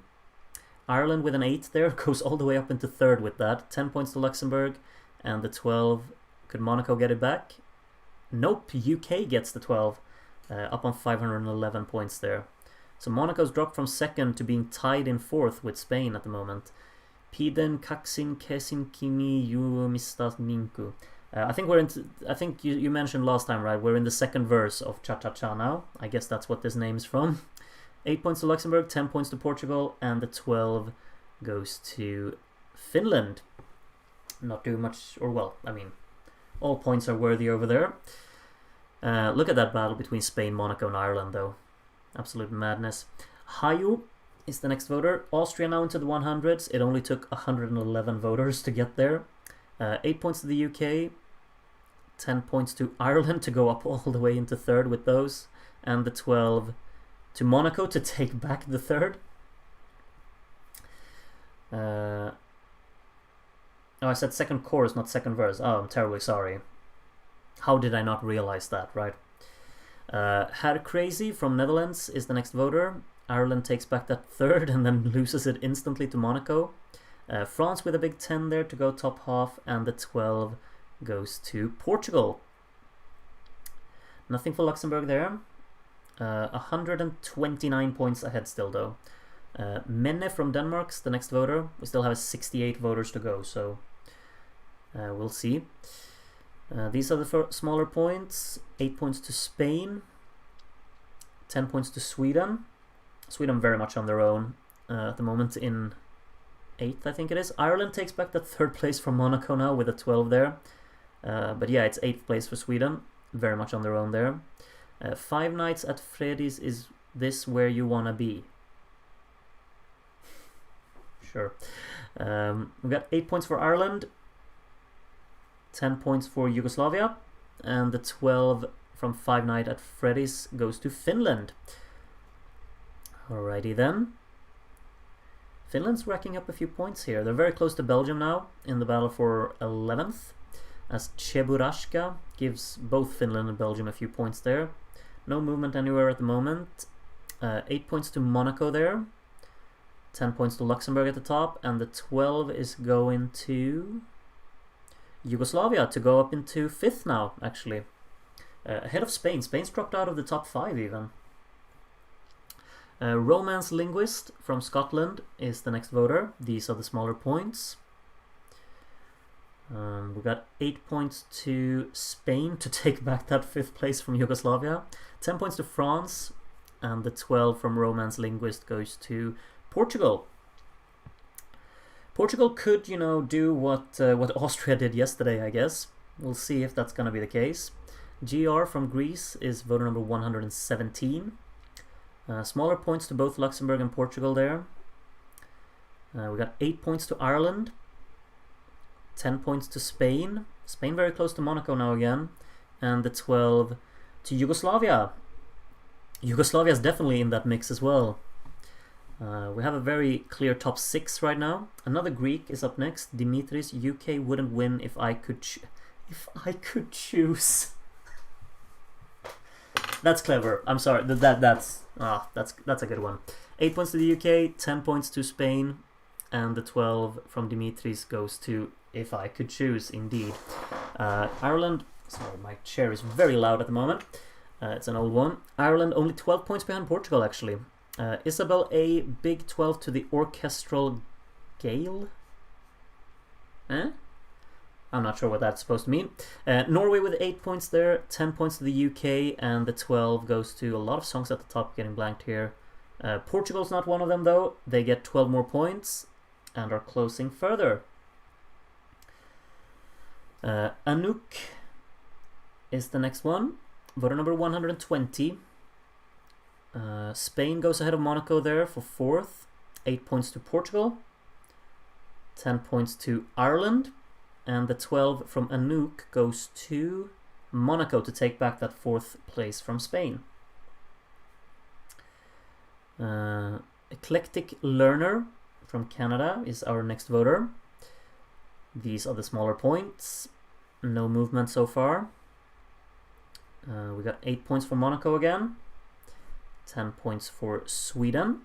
Ireland with an 8 there goes all the way up into 3rd with that. 10 points to Luxembourg, and the 12. Could Monaco get it back? Nope, UK gets the 12. Up on 511 points there. So Monaco's dropped from 2nd to being tied in 4th with Spain at the moment. Piden kaksin kesin kimi yumistas minku. I think I think you mentioned last time, right? We're in the 2nd verse of Cha Cha Cha now. I guess that's what this name's from. 8 points to Luxembourg, 10 points to Portugal, and the 12 goes to Finland. Not doing much, or well, I mean, All points are worthy over there. Look at that battle between Spain, Monaco, and Ireland, though. Absolute madness. Hayu is the next voter. Austria now into the 100s. It only took 111 voters to get there. 8 points to the UK. 10 points to Ireland to go up all the way into third with those. And the 12 to Monaco to take back the third. Oh, I said second chorus, not second verse. Oh, I'm terribly sorry. How did I not realize that, right? Herr Crazy from Netherlands is the next voter. Ireland takes back that third and then loses it instantly to Monaco. France with a big 10 there to go top half, and the 12 goes to Portugal. Nothing for Luxembourg there. 129 points ahead still, though. Menne from Denmark's the next voter. We still have 68 voters to go, so we'll see. These are the smaller points. 8 points to Spain. 10 points to Sweden. Sweden very much on their own at the moment in 8th, I think it is. Ireland takes back the third place from Monaco now with a 12 there. But yeah, it's 8th place for Sweden. Very much on their own there. 5 nights at Freddy's, is this where you wanna be? Sure. We've got 8 points for Ireland. 10 points for Yugoslavia, and the 12 from 5 Night at Freddy's goes to Finland. Alrighty then. Finland's racking up a few points here. They're very close to Belgium now in the battle for 11th, as Cheburashka gives both Finland and Belgium a few points there. No movement anywhere at the moment. 8 points to Monaco there. 10 points to Luxembourg at the top, and the 12 is going to Yugoslavia to go up into 5th now, actually. Ahead of Spain. Spain's dropped out of the top 5 even. Romance Linguist from Scotland is the next voter. These are the smaller points. We got 8 points to Spain to take back that 5th place from Yugoslavia. 10 points to France, and the 12 from Romance Linguist goes to Portugal. Portugal could, do what Austria did yesterday, I guess. We'll see if that's going to be the case. GR from Greece is voter number 117. Smaller points to both Luxembourg and Portugal there. We got 8 points to Ireland. 10 points to Spain. Spain very close to Monaco now again. And the 12 to Yugoslavia. Yugoslavia is definitely in that mix as well. We have a very clear top 6 right now. Another Greek is up next. Dimitris. UK wouldn't win if I could choose. That's clever. I'm sorry. That's a good one. 8 points to the UK, 10 points to Spain, and the 12 from Dimitris goes to if I could choose, indeed. Ireland. Sorry, my chair is very loud at the moment. It's an old one. Ireland only 12 points behind Portugal, actually. Isabel A, big 12 to the orchestral Gale. I'm not sure what that's supposed to mean. Norway with 8 points there, 10 points to the UK, and the 12 goes to a lot of songs at the top getting blanked here. Portugal's not one of them, though. They get 12 more points and are closing further. Anouk is the next one. Voter number 120. Spain goes ahead of Monaco there for 4th. 8 points to Portugal. 10 points to Ireland. And the 12 from Anouk goes to Monaco to take back that 4th place from Spain. Eclectic Learner from Canada is our next voter. These are the smaller points. No movement so far. We got 8 points for Monaco again. 10 points for Sweden.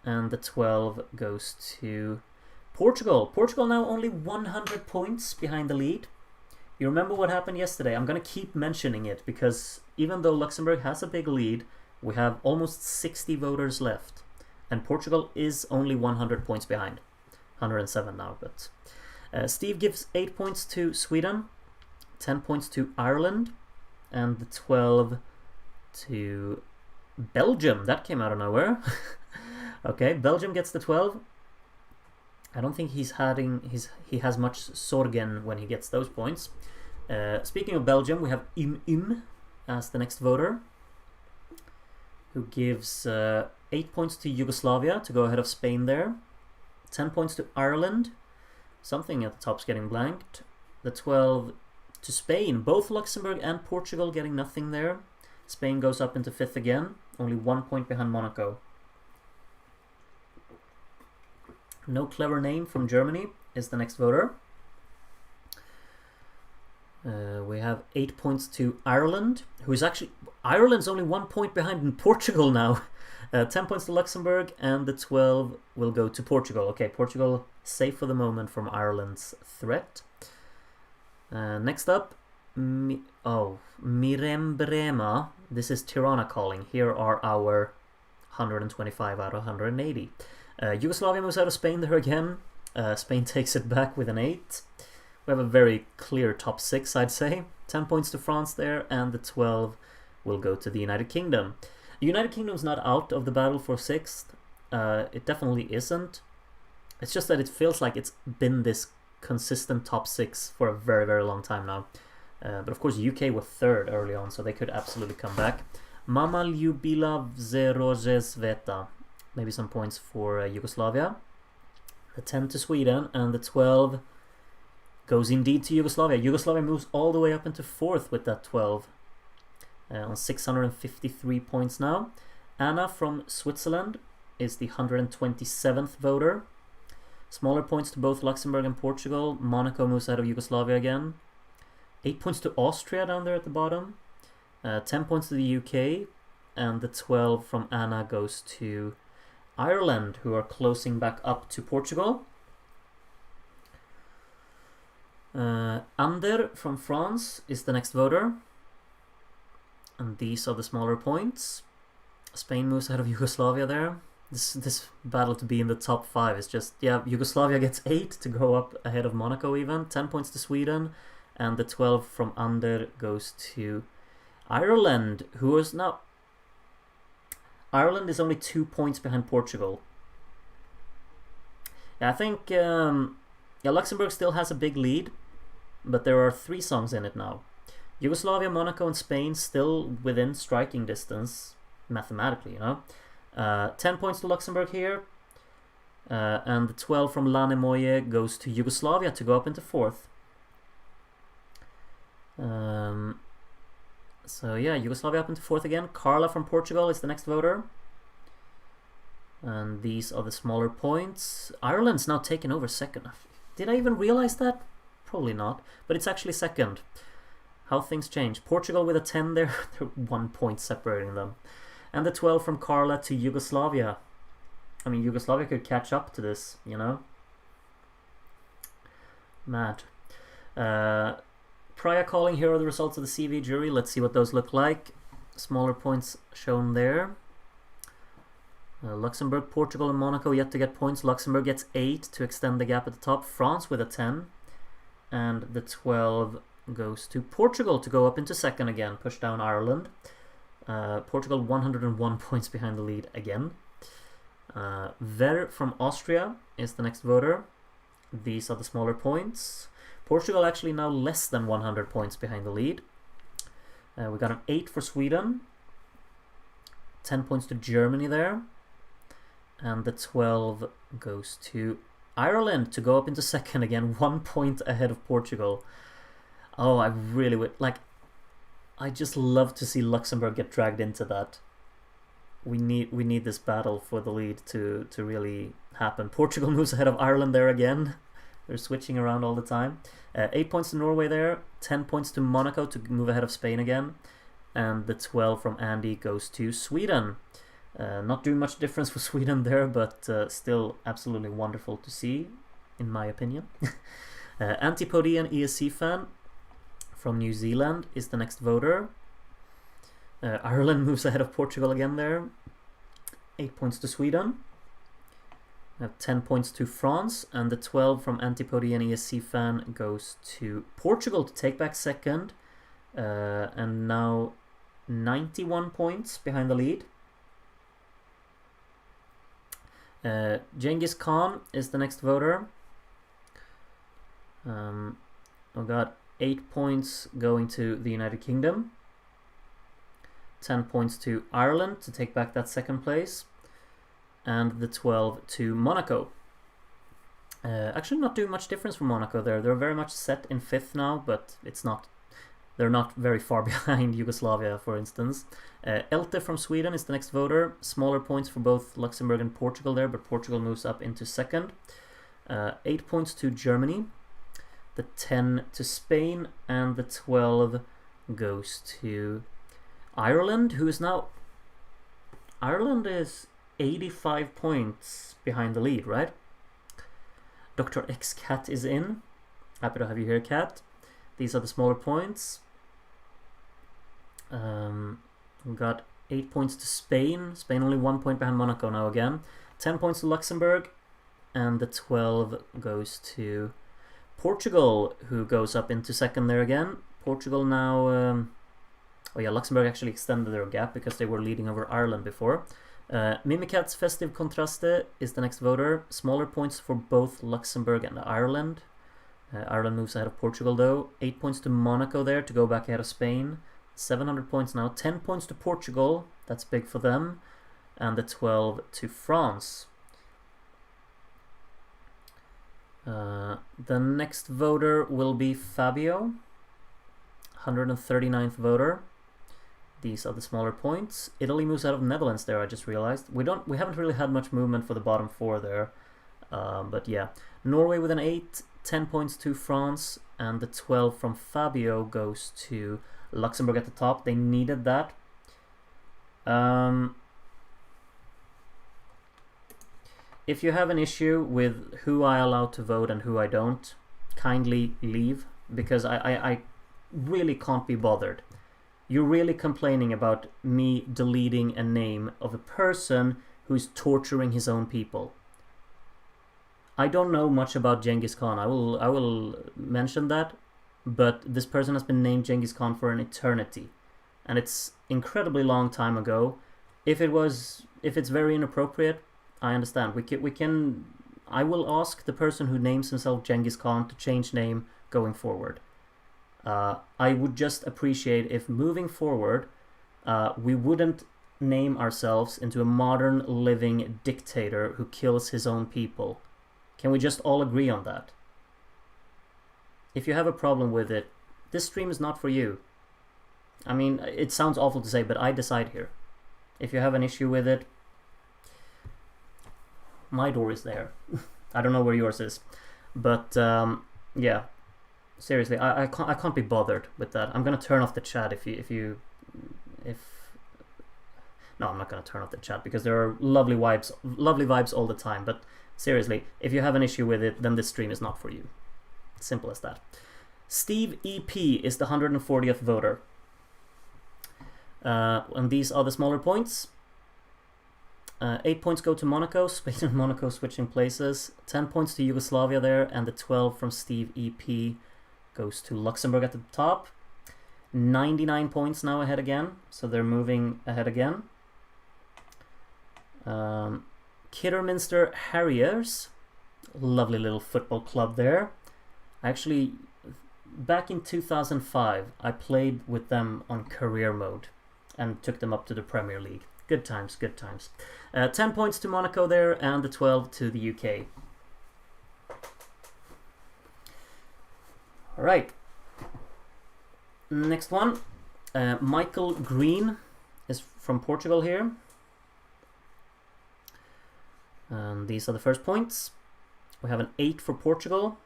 And the 12 goes to Portugal. Portugal now only 100 points behind the lead. You remember what happened yesterday? I'm going to keep mentioning it because even though Luxembourg has a big lead, we have almost 60 voters left. And Portugal is only 100 points behind. 107 now, but... Steve gives 8 points to Sweden, 10 points to Ireland, and the 12 to Belgium. That came out of nowhere. Okay, Belgium gets the 12. I don't think he has much Sorgen when he gets those points. Speaking of Belgium, we have Im as the next voter, who gives 8 points to Yugoslavia to go ahead of Spain there, 10 points to Ireland, something at the top's getting blanked, the 12 to Spain, both Luxembourg and Portugal getting nothing there. Spain goes up into 5th again, only 1 point behind Monaco. No Clever Name from Germany is the next voter. We have 8 points to Ireland, who is actually... Ireland's only 1 point behind in Portugal now. 10 points to Luxembourg, and the 12 will go to Portugal. Okay, Portugal safe for the moment from Ireland's threat. Next up, Mirembrema. This is Tirana calling. Here are our 125 out of 180. Yugoslavia moves out of Spain there again. Spain takes it back with an 8. We have a very clear top 6, I'd say. 10 points to France there, and the 12 will go to the United Kingdom. The United Kingdom's not out of the battle for 6th. It definitely isn't. It's just that it feels like it's been this consistent top 6 for a very, very long time now. But of course UK were 3rd early on, so they could absolutely come back. Mama Ljubila Zerozhezveta. Maybe some points for Yugoslavia. The 10 to Sweden, and the 12 goes indeed to Yugoslavia. Yugoslavia moves all the way up into 4th with that 12. On 653 points now. Anna from Switzerland is the 127th voter. Smaller points to both Luxembourg and Portugal. Monaco moves out of Yugoslavia again. 8 points to Austria down there at the bottom. 10 points to the UK. And the 12 from Anna goes to Ireland, who are closing back up to Portugal. Ander from France is the next voter. And these are the smaller points. Spain moves out of Yugoslavia there. This battle to be in the top 5 is just... Yeah, Yugoslavia gets 8 to go up ahead of Monaco even. 10 points to Sweden. And the 12 from Ander goes to Ireland, who is now... Ireland is only 2 points behind Portugal. Yeah, I think Luxembourg still has a big lead, but there are 3 songs in it now. Yugoslavia, Monaco, and Spain still within striking distance, mathematically, you know. 10 points to Luxembourg here, and the 12 from Lanemoye goes to Yugoslavia to go up into 4th. So yeah, Yugoslavia up into 4th again. Carla from Portugal is the next voter. And these are the smaller points. Ireland's now taken over 2nd. Did I even realize that? Probably not. But it's actually 2nd. How things change. Portugal with a 10 there. They're 1 point separating them. And the 12 from Carla to Yugoslavia. I mean, Yugoslavia could catch up to this, you know? Mad. Prior calling, here are the results of the CV jury. Let's see what those look like. Smaller points shown there. Luxembourg, Portugal, and Monaco yet to get points. Luxembourg gets 8 to extend the gap at the top. France with a 10. And the 12 goes to Portugal to go up into 2nd again. Push down Ireland. Portugal 101 points behind the lead again. Ver from Austria is the next voter. These are the smaller points. Portugal actually now less than 100 points behind the lead. We got an 8 for Sweden. 10 points to Germany there. And the 12 goes to Ireland to go up into 2nd again. 1 point ahead of Portugal. Oh, I really would... Like, I just love to see Luxembourg get dragged into that. We need this battle for the lead to really happen. Portugal moves ahead of Ireland there again. They're switching around all the time. 8 points to Norway there. 10 points to Monaco to move ahead of Spain again. And the 12 from Andy goes to Sweden. Not doing much difference for Sweden there, but still absolutely wonderful to see, in my opinion. Antipodian ESC fan from New Zealand is the next voter. Ireland moves ahead of Portugal again there. 8 points to Sweden. We have 10 points to France, and the 12 from Antipodian ESC fan goes to Portugal to take back 2nd. And now 91 points behind the lead. Genghis Khan is the next voter. Oh god, 8 points going to the United Kingdom. 10 points to Ireland to take back that second place. And the 12 to Monaco. Actually not doing much difference for Monaco there. They're very much set in 5th now, but they're not very far behind Yugoslavia, for instance. Elte from Sweden is the next voter. Smaller points for both Luxembourg and Portugal there, but Portugal moves up into 2nd. 8 points to Germany. The 10 to Spain, and the 12 goes to Ireland, who is now... Ireland is 85 points behind the lead, right? Dr. X Cat is in. Happy to have you here, Cat. These are the smaller points. We got 8 points to Spain. Spain only 1 point behind Monaco now again. 10 points to Luxembourg. And the 12 goes to Portugal, who goes up into 2nd there again. Portugal now... oh yeah, Luxembourg actually extended their gap because they were leading over Ireland before. Mimikat's Festive Contraste is the next voter. Smaller points for both Luxembourg and Ireland. Ireland moves ahead of Portugal though. 8 points to Monaco there to go back ahead of Spain. 700 points now. 10 points to Portugal. That's big for them. And the 12 to France. The next voter will be Fabio. 139th voter. These are the smaller points. Italy moves out of Netherlands there, I just realized. We haven't really had much movement for the bottom 4 there. But yeah. Norway with an 8, 10 points to France, and the 12 from Fabio goes to Luxembourg at the top. They needed that. If you have an issue with who I allow to vote and who I don't, kindly leave, because I really can't be bothered. You're really complaining about me deleting a name of a person who's torturing his own people. I don't know much about Genghis Khan. I will mention that, but this person has been named Genghis Khan for an eternity, and it's incredibly long time ago. If it's very inappropriate, I understand. We can. I will ask the person who names himself Genghis Khan to change name going forward. I would just appreciate if moving forward we wouldn't name ourselves into a modern living dictator who kills his own people. Can we just all agree on that? If you have a problem with it, this stream is not for you. I mean, it sounds awful to say, but I decide here. If you have an issue with it, my door is there. I don't know where yours is. But yeah. Seriously, I can't be bothered with that. I'm gonna turn off the chat if no, I'm not gonna turn off the chat because there are lovely vibes all the time. But seriously, if you have an issue with it, then this stream is not for you. Simple as that. Steve EP is the 140th voter, and these are the smaller points. 8 points go to Monaco. Spain and Monaco switching places. 10 points to Yugoslavia there, and the 12 from Steve EP goes to Luxembourg at the top. 99 points now ahead again, so they're moving ahead again. Kidderminster Harriers, lovely little football club there. Actually, back in 2005, I played with them on career mode and took them up to the Premier League. Good times, good times. 10 points to Monaco there, and the 12 to the UK. Alright. Next one. Michael Green is from Portugal here. And these are the first points. We have an 8 for Portugal.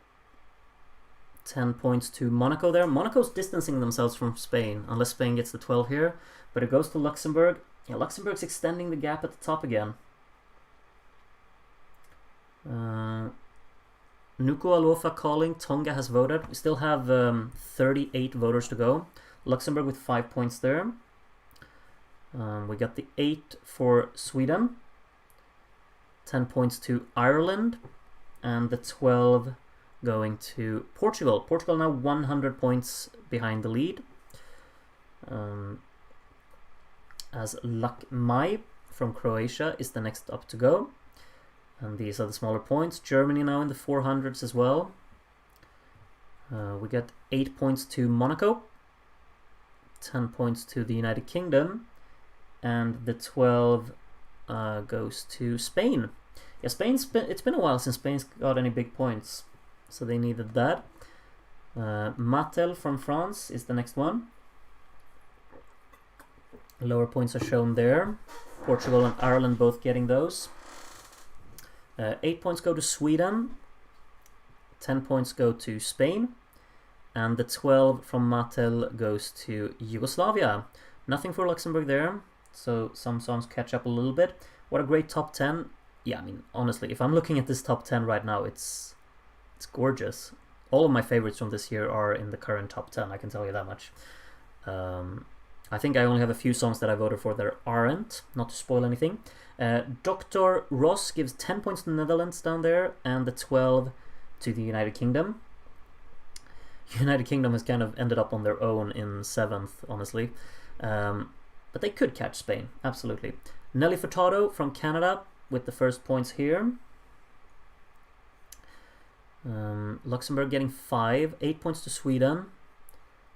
10 points to Monaco there. Monaco's distancing themselves from Spain, unless Spain gets the 12 here. But it goes to Luxembourg. Yeah, Luxembourg's extending the gap at the top again. Nuku Alofa calling. Tonga has voted. We still have 38 voters to go. Luxembourg with 5 points there. We got the 8 for Sweden. 10 points to Ireland. And the 12 going to Portugal. Portugal now 100 points behind the lead. As Lak Mai from Croatia is the next up to go. And these are the smaller points. Germany now in the 400s as well. We get 8 points to Monaco, 10 points to the United Kingdom, and the 12 goes to Spain. Yeah, it's been a while since Spain's got any big points, so they needed that. Mattel from France is the next one. Lower points are shown there. Portugal and Ireland both getting those. 8 points go to Sweden, 10 points go to Spain, and the 12 from Mattel goes to Yugoslavia. Nothing for Luxembourg there, so some songs catch up a little bit. What a great top 10. Yeah, I mean, honestly, if I'm looking at this top 10 right now, it's gorgeous. All of my favorites from this year are in the current top 10, I can tell you that much. I think I only have a few songs that I voted for that aren't, not to spoil anything. Dr. Ross gives 10 points to the Netherlands down there, and the 12 to the United Kingdom. United Kingdom has kind of ended up on their own in 7th, honestly. But they could catch Spain, absolutely. Nelly Furtado from Canada with the first points here. Luxembourg getting 5, 8 points to Sweden,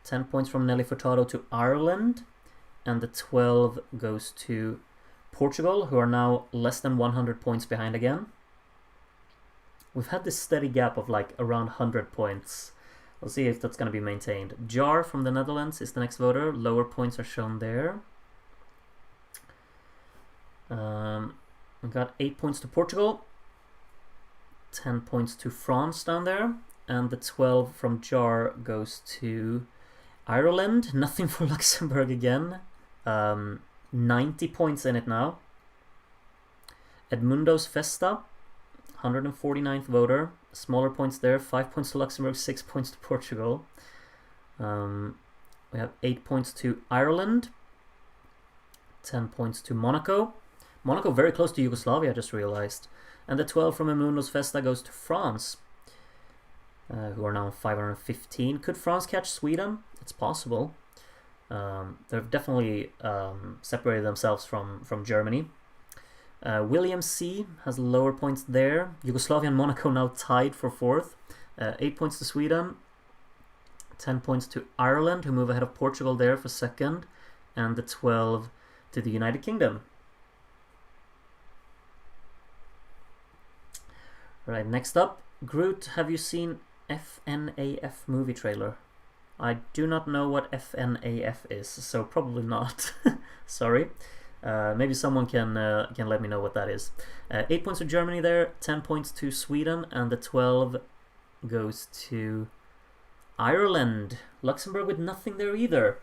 10 points from Nelly Furtado to Ireland, and the 12 goes to Portugal, who are now less than 100 points behind again. We've had this steady gap of like around 100 points. We'll see if that's going to be maintained. Jar from the Netherlands is the next voter. Lower points are shown there. We got 8 points to Portugal, 10 points to France down there, and the 12 from Jar goes to Ireland. Nothing for Luxembourg again. 90 points in it now. Edmundo's Festa, 149th voter. Smaller points there. 5 points to Luxembourg, 6 points to Portugal. We have 8 points to Ireland, 10 points to Monaco. Monaco very close to Yugoslavia, I just realized. And the 12 from Edmundo's Festa goes to France, who are now 515. Could France catch Sweden? It's possible. They've definitely separated themselves from Germany. William C has lower points there. Yugoslavia and Monaco now tied for 4th. 8 points to Sweden, 10 points to Ireland, who move ahead of Portugal there for 2nd, and the 12 to the United Kingdom. Right, next up, Groot, have you seen FNAF movie trailer? I do not know what FNAF is, so probably not. Sorry. Maybe someone can let me know what that is. 8 points to Germany there, 10 points to Sweden, and the 12 goes to Ireland. Luxembourg with nothing there either.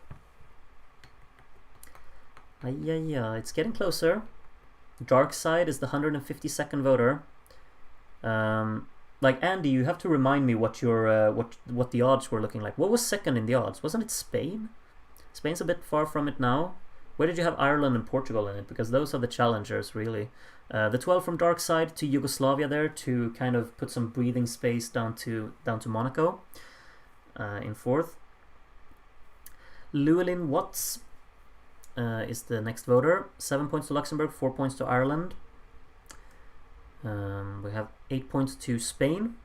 Yeah, it's getting closer. Dark Side is the 152nd voter. Like Andy, you have to remind me what your what the odds were looking like. What was second in the odds? Wasn't it Spain? Spain's a bit far from it now. Where did you have Ireland and Portugal in it? Because those are the challengers, really. The 12 from Dark Side to Yugoslavia there to kind of put some breathing space down to Monaco in 4th. Llewellyn Watts is the next voter. 7 points to Luxembourg, 4 points to Ireland. We have 8 points to Spain,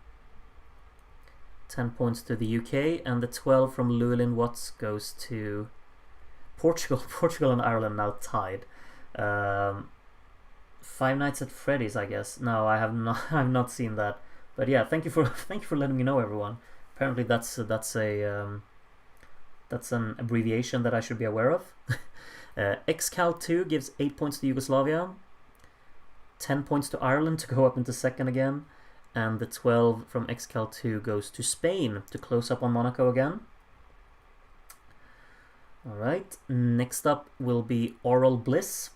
10 points to the UK, and the 12 from Llewellyn Watts goes to Portugal. Portugal and Ireland now tied. Five Nights at Freddy's, I guess. No, I have not. I've not seen that. But yeah, thank you for letting me know, everyone. Apparently, that's an abbreviation that I should be aware of. XCal 2 gives 8 points to Yugoslavia, 10 points to Ireland to go up into 2nd again, and the 12 from XCal 2 goes to Spain to close up on Monaco again. Alright, next up will be Oral Bliss.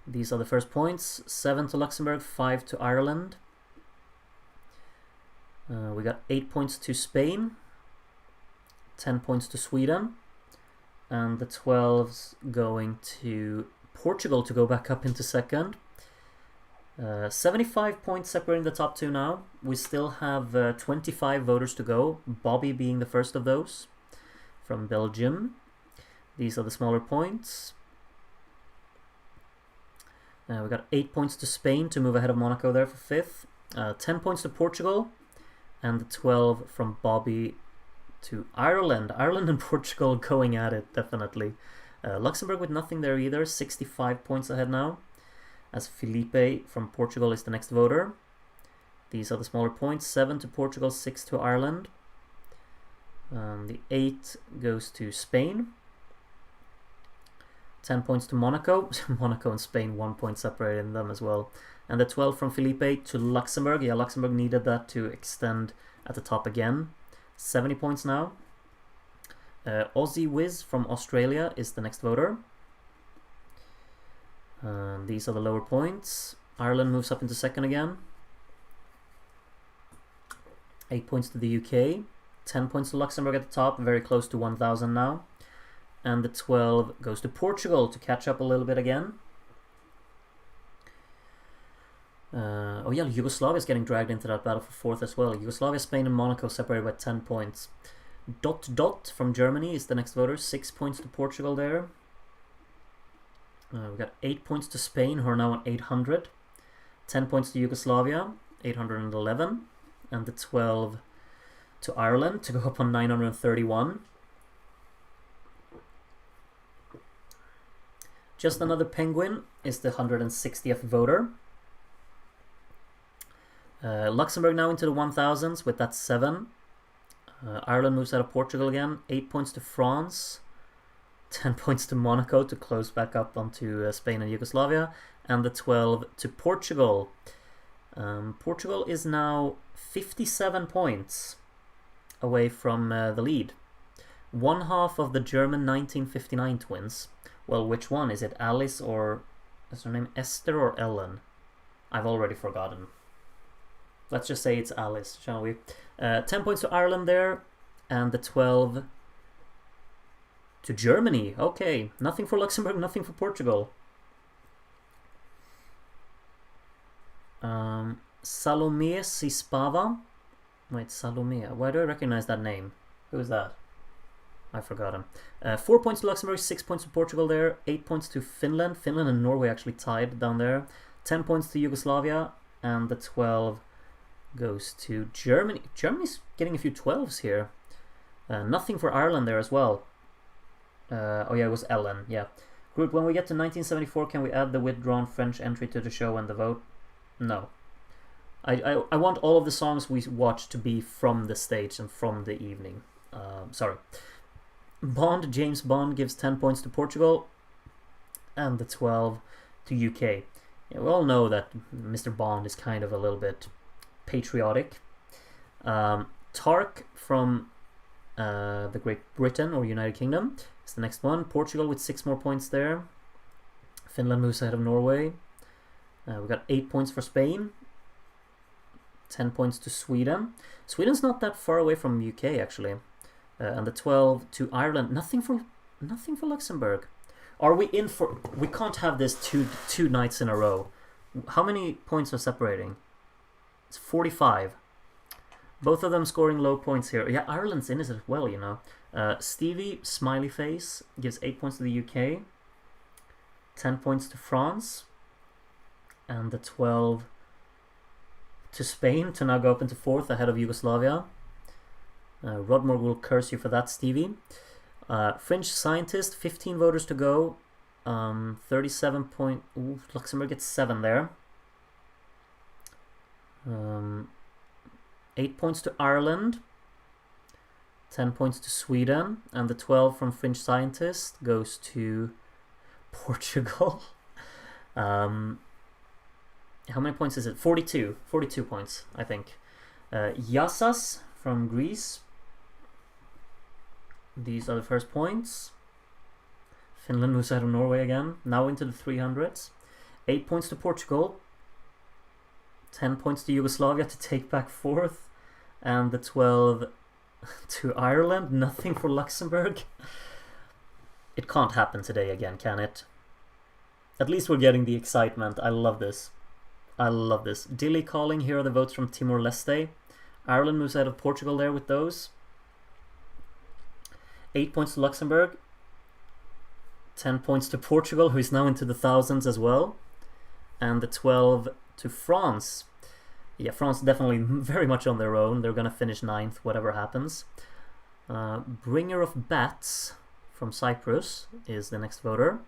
These are the first points. 7 to Luxembourg, 5 to Ireland. We got 8 points to Spain, 10 points to Sweden, and the 12's going to Portugal to go back up into 2nd. 75 points separating the top 2 now. We still have 25 voters to go, Bobby being the first of those from Belgium. These are the smaller points. We got 8 points to Spain to move ahead of Monaco there for 5th. 10 points to Portugal, and the 12 from Bobby to Ireland. Ireland and Portugal going at it, definitely. Luxembourg with nothing there either, 65 points ahead now, as Felipe from Portugal is the next voter. These are the smaller points, 7 to Portugal, 6 to Ireland. The 8 goes to Spain. 10 points to Monaco. Monaco and Spain, 1 point separating them as well. And the 12 from Felipe to Luxembourg. Yeah, Luxembourg needed that to extend at the top again. 70 points now. Aussie Wiz from Australia is the next voter. These are the lower points. Ireland moves up into second again. 8 points to the UK. 10 points to Luxembourg at the top, very close to 1,000 now. And the 12 goes to Portugal to catch up a little bit again. Oh yeah, Yugoslavia is getting dragged into that battle for fourth as well. Yugoslavia, Spain and Monaco separated by 10 points. Dot from Germany is the next voter. 6 points to Portugal there. We've got 8 points to Spain, who are now on 800. 10 points to Yugoslavia, 811. And the 12 to Ireland to go up on 931. Just Another Penguin is the 160th voter. Luxembourg now into the 1000s with that 7. Ireland moves out of Portugal again. 8 points to France. 10 points to Monaco to close back up onto Spain and Yugoslavia. And the 12 to Portugal. Portugal is now 57 points away from the lead. One half of the German 1959 twins. Well, which one? Is it Alice or... is her name Esther or Ellen? I've already forgotten. Let's just say it's Alice, shall we? 10 points to Ireland there. And the 12 to Germany. Okay, nothing for Luxembourg, nothing for Portugal. Salome Sispava. Wait, Salomea. Why do I recognize that name? Who is that? I forgot him. 4 points to Luxembourg, 6 points to Portugal there, 8 points to Finland. Finland and Norway actually tied down there. 10 points to Yugoslavia, and the 12 goes to Germany. Germany's getting a few 12s here. Nothing for Ireland there as well. Oh yeah, it was Ellen, yeah. Group, when we get to 1974, can we add the withdrawn French entry to the show and the vote? No. I want all of the songs we watch to be from the stage and from the evening. Sorry. Bond, James Bond gives 10 points to Portugal and the 12 to UK. Yeah, we all know that Mr. Bond is kind of a little bit patriotic. Tark from the Great Britain or United Kingdom is the next one. Portugal with 6 more points there. Finland moves ahead of Norway. We've got 8 points for Spain. 10 points to Sweden. Sweden's not that far away from UK actually. And the 12 to Ireland. Nothing for Luxembourg. Are we in for... we can't have this two nights in a row. How many points are separating? It's 45. Both of them scoring low points here. Yeah, Ireland's in it as well, you know. Stevie, smiley face, gives 8 points to the UK. 10 points to France. And the 12 to Spain to now go up into 4th ahead of Yugoslavia. Rodmore will curse you for that, Stevie. French scientist, 15 voters to go. 37 point... Ooh, Luxembourg gets 7 there. 8 points to Ireland. 10 points to Sweden. And the 12 from French scientist goes to Portugal. How many points is it? 42. 42 points, I think. Yassas from Greece. These are the first points. Finland moves out of Norway again. Now into the 300s. 8 points to Portugal. 10 points to Yugoslavia to take back 4th. And the 12 to Ireland. Nothing for Luxembourg. It can't happen today again, can it? At least we're getting the excitement. I love this. I love this. Dilly calling. Here are the votes from Timor-Leste. Ireland moves out of Portugal there with those. 8 points to Luxembourg. 10 points to Portugal, who is now into the thousands as well. And the 12 to France. Yeah, France definitely very much on their own. They're gonna finish 9th, whatever happens. Bringer of Bats from Cyprus is the next voter.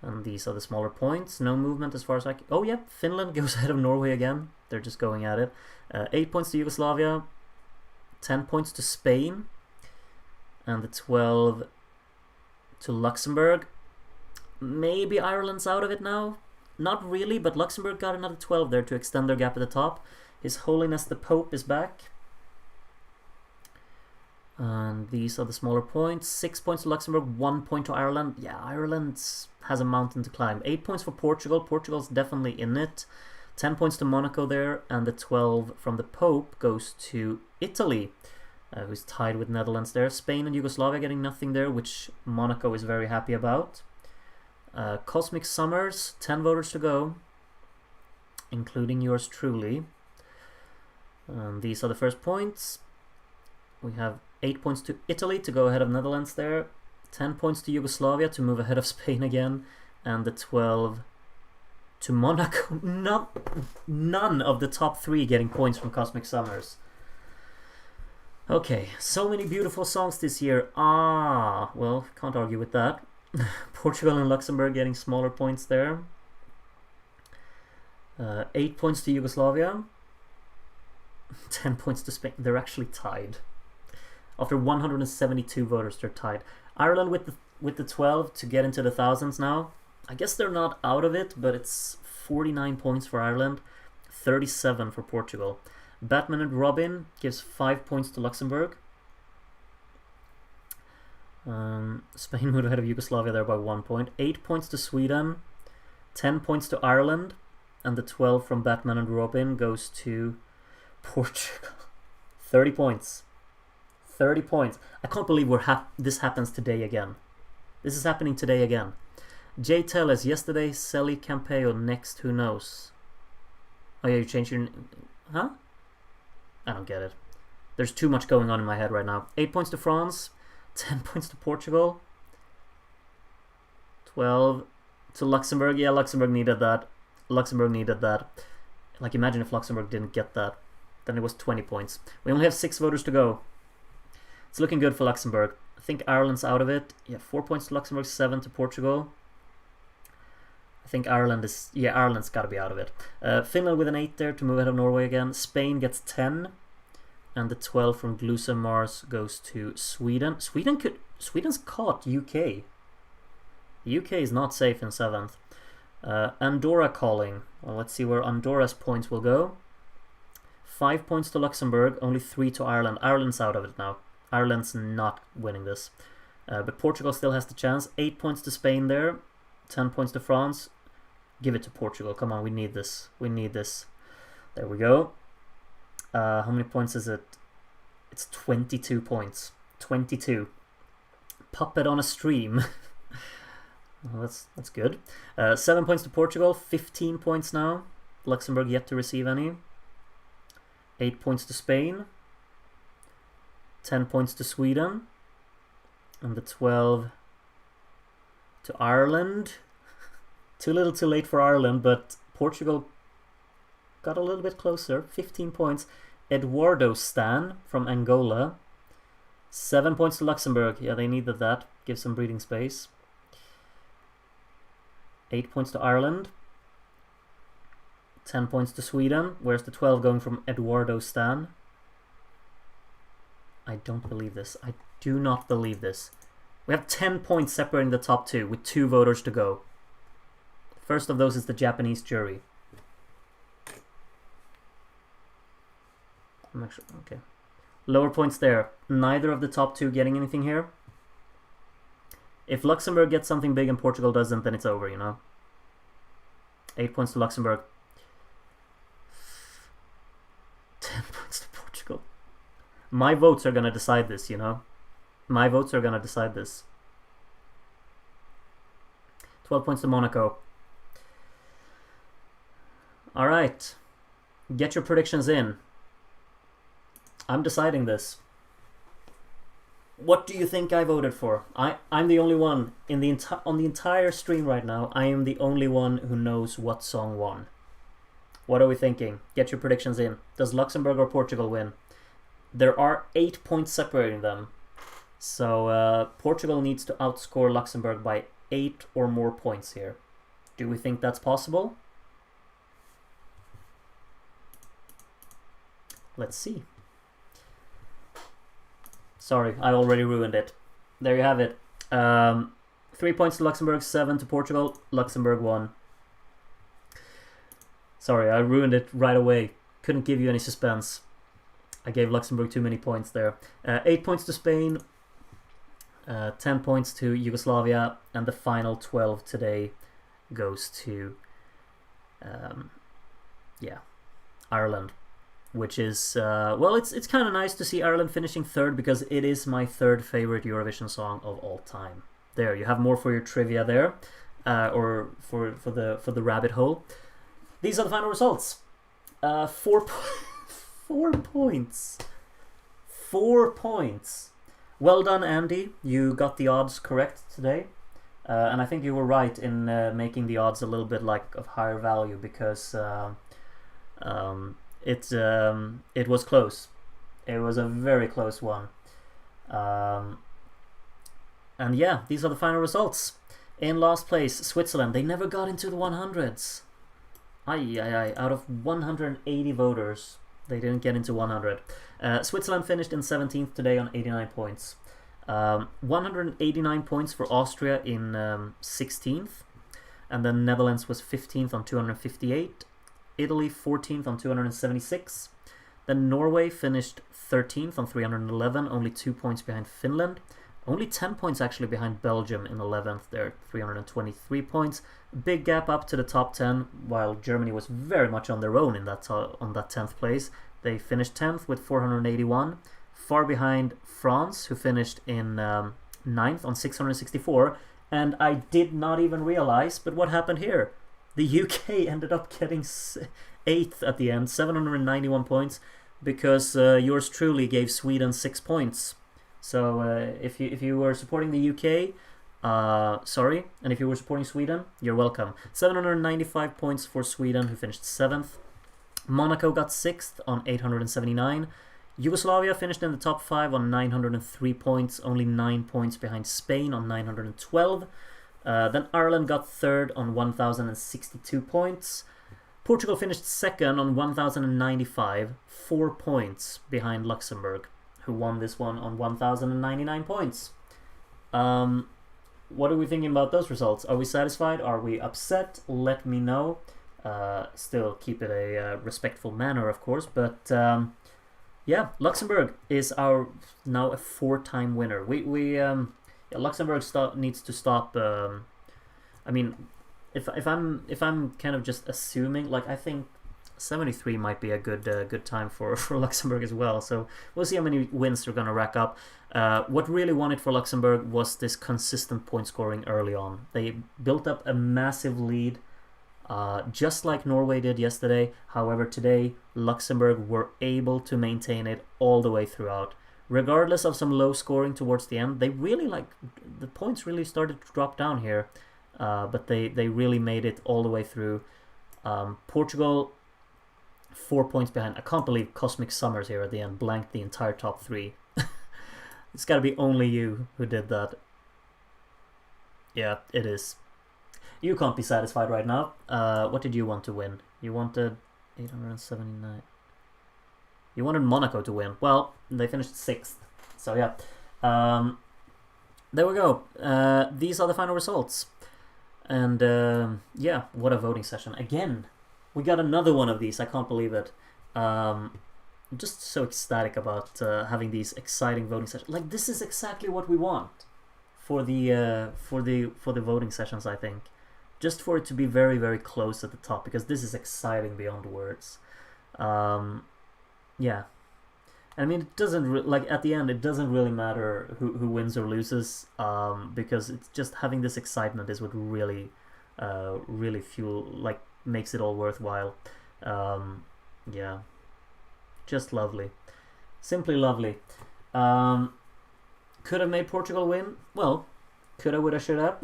And these are the smaller points. No movement as far as I can... Oh, yeah, Finland goes ahead of Norway again. They're just going at it. 8 points to Yugoslavia. 10 points to Spain. And the 12 to Luxembourg. Maybe Ireland's out of it now. Not really, but Luxembourg got another 12 there to extend their gap at the top. His Holiness the Pope is back. And these are the smaller points. 6 points to Luxembourg, 1 point to Ireland. Yeah, Ireland has a mountain to climb. 8 points for Portugal. Portugal's definitely in it. 10 points to Monaco there. And the 12 from the Pope goes to Italy, who's tied with Netherlands there. Spain and Yugoslavia getting nothing there, which Monaco is very happy about. Cosmic Summers, 10 voters to go, including yours truly. These are the first points. We have 8 points to Italy to go ahead of Netherlands there. 10 points to Yugoslavia to move ahead of Spain again. And the 12 to Monaco. None of the top 3 getting points from Cosmic Summers. Okay, so many beautiful songs this year. Well, can't argue with that. Portugal and Luxembourg getting smaller points there. 8 points to Yugoslavia. 10 points to Spain. They're actually tied. After 172 voters, they're tied. Ireland with the 12 to get into the thousands now. I guess they're not out of it, but it's 49 points for Ireland, 37 for Portugal. Batman and Robin gives 5 points to Luxembourg. Spain moved ahead of Yugoslavia there by 1 point. 8 points to Sweden, 10 points to Ireland, and the 12 from Batman and Robin goes to Portugal. 30 points. 30 points. I can't believe this happens today again. This is happening today again. Jay Tellez, yesterday, Selly Campeo, next, who knows? Oh yeah, you changed your... Huh? I don't get it. There's too much going on in my head right now. 8 points to France, 10 points to Portugal, 12 to Luxembourg. Yeah, Luxembourg needed that. Luxembourg needed that. Like, imagine if Luxembourg didn't get that. Then it was 20 points. We only have 6 voters to go. It's looking good for Luxembourg. I think Ireland's out of it. Yeah, 4 points to Luxembourg, 7 to Portugal. I think Ireland is... Yeah, Ireland's got to be out of it. Finland with an 8 there to move ahead of Norway again. Spain gets 10. And the 12 from Glusa Mars goes to Sweden. Sweden's caught UK. The UK is not safe in 7th. Andorra calling. Well, let's see where Andorra's points will go. 5 points to Luxembourg, only 3 to Ireland. Ireland's out of it now. Ireland's not winning this. But Portugal still has the chance. 8 points to Spain there. 10 points to France. Give it to Portugal. Come on, we need this. We need this. There we go. How many points is it? It's 22 points. 22. Puppet on a stream. Well, that's good. 7 points to Portugal. 15 points now. Luxembourg yet to receive any. 8 points to Spain. 10 points to Sweden. And the 12 to Ireland. Too little too late for Ireland, but Portugal got a little bit closer. 15 points. Eduardo Stan from Angola. 7 points to Luxembourg. Yeah, they needed that. Give some breathing space. 8 points to Ireland. 10 points to Sweden. Where's the 12 going from Eduardo Stan? I don't believe this. I do not believe this. We have 10 points separating the top 2 with 2 voters to go. First of those is the Japanese jury. I'm actually... Okay. Lower points there. Neither of the top 2 getting anything here. If Luxembourg gets something big and Portugal doesn't, then it's over, you know. 8 points to Luxembourg. 10 points to Portugal. My votes are gonna decide this, you know. My votes are gonna decide this. 12 points to Monaco. Alright. Get your predictions in. I'm deciding this. What do you think I voted for? I'm the only one in the on the entire stream right now. I am the only one who knows what song won. What are we thinking? Get your predictions in. Does Luxembourg or Portugal win? There are 8 points separating them. So Portugal needs to outscore Luxembourg by 8 or more points here. Do we think that's possible? Let's see. Sorry, I already ruined it. There you have it. 3 points to Luxembourg, 7 to Portugal. Luxembourg won. Sorry, I ruined it right away. Couldn't give you any suspense. I gave Luxembourg too many points there. 8 points to Spain. 10 points to Yugoslavia. And the final 12 today goes to Ireland. Which is, well, it's kind of nice to see Ireland finishing third, because it is my third favorite Eurovision song of all time. There, you have more for your trivia there, or for the rabbit hole. These are the final results. 4 points. 4 points. Well done, Andy. You got the odds correct today, and I think you were right in making the odds a little bit like of higher value, because it was close. It was a very close one. And yeah, these are the final results. In last place, Switzerland. They never got into the 100s. Out of 180 voters, they didn't get into 100. Switzerland finished in 17th today on 89 points. 189 points for Austria in 16th. And then Netherlands was 15th on 258. Italy 14th on 276. Then Norway finished 13th on 311, only 2 points behind Finland. Only 10 points actually behind Belgium in 11th, they're 323 points. Big gap up to the top 10, while Germany was very much on their own in that on that 10th place. They finished 10th with 481, far behind France, who finished in 9th on 664. And I did not even realize, but what happened here? The UK ended up getting 8th at the end, 791 points, because yours truly gave Sweden 6 points. So if you were supporting the UK, sorry, and if you were supporting Sweden, you're welcome. 795 points for Sweden, who finished 7th. Monaco got 6th on 879. Yugoslavia finished in the top 5 on 903 points, only 9 points behind Spain on 912. Then Ireland got 3rd on 1,062 points. Portugal finished 2nd on 1,095, 4 points behind Luxembourg, who won this one on 1,099 points. What are we thinking about those results? Are we satisfied? Are we upset? Let me know. Still keep it a respectful manner, of course, but yeah, Luxembourg is our now a 4-time winner. Luxembourg needs to stop. I mean, if I'm kind of just assuming, like, I think 73 might be a good time for Luxembourg as well. So we'll see how many wins they're gonna rack up. What really won it for Luxembourg was this consistent point scoring early on. They built up a massive lead, just like Norway did yesterday. However, today Luxembourg were able to maintain it all the way throughout. Regardless of some low scoring towards the end, they really the points really started to drop down here, but they really made it all the way through. Portugal 4 points behind. I can't believe Cosmic Summers here at the end blanked the entire top 3. It's gotta be only you who did that. Yeah, it is. You can't be satisfied right now. What did you want to win? You wanted 879. You wanted Monaco to win. Well, they finished 6th. So yeah. There we go. These are the final results. And yeah, what a voting session. Again, we got another one of these. I can't believe it. I'm just so ecstatic about having these exciting voting sessions. Like, this is exactly what we want for the voting sessions, I think. Just for it to be very, very close at the top, because this is exciting beyond words. Yeah, I mean, it doesn't at the end. It doesn't really matter who wins or loses, because it's just having this excitement is what really, really makes it all worthwhile. Yeah, just lovely, simply lovely. Could have made Portugal win. Well, coulda, woulda, shoulda.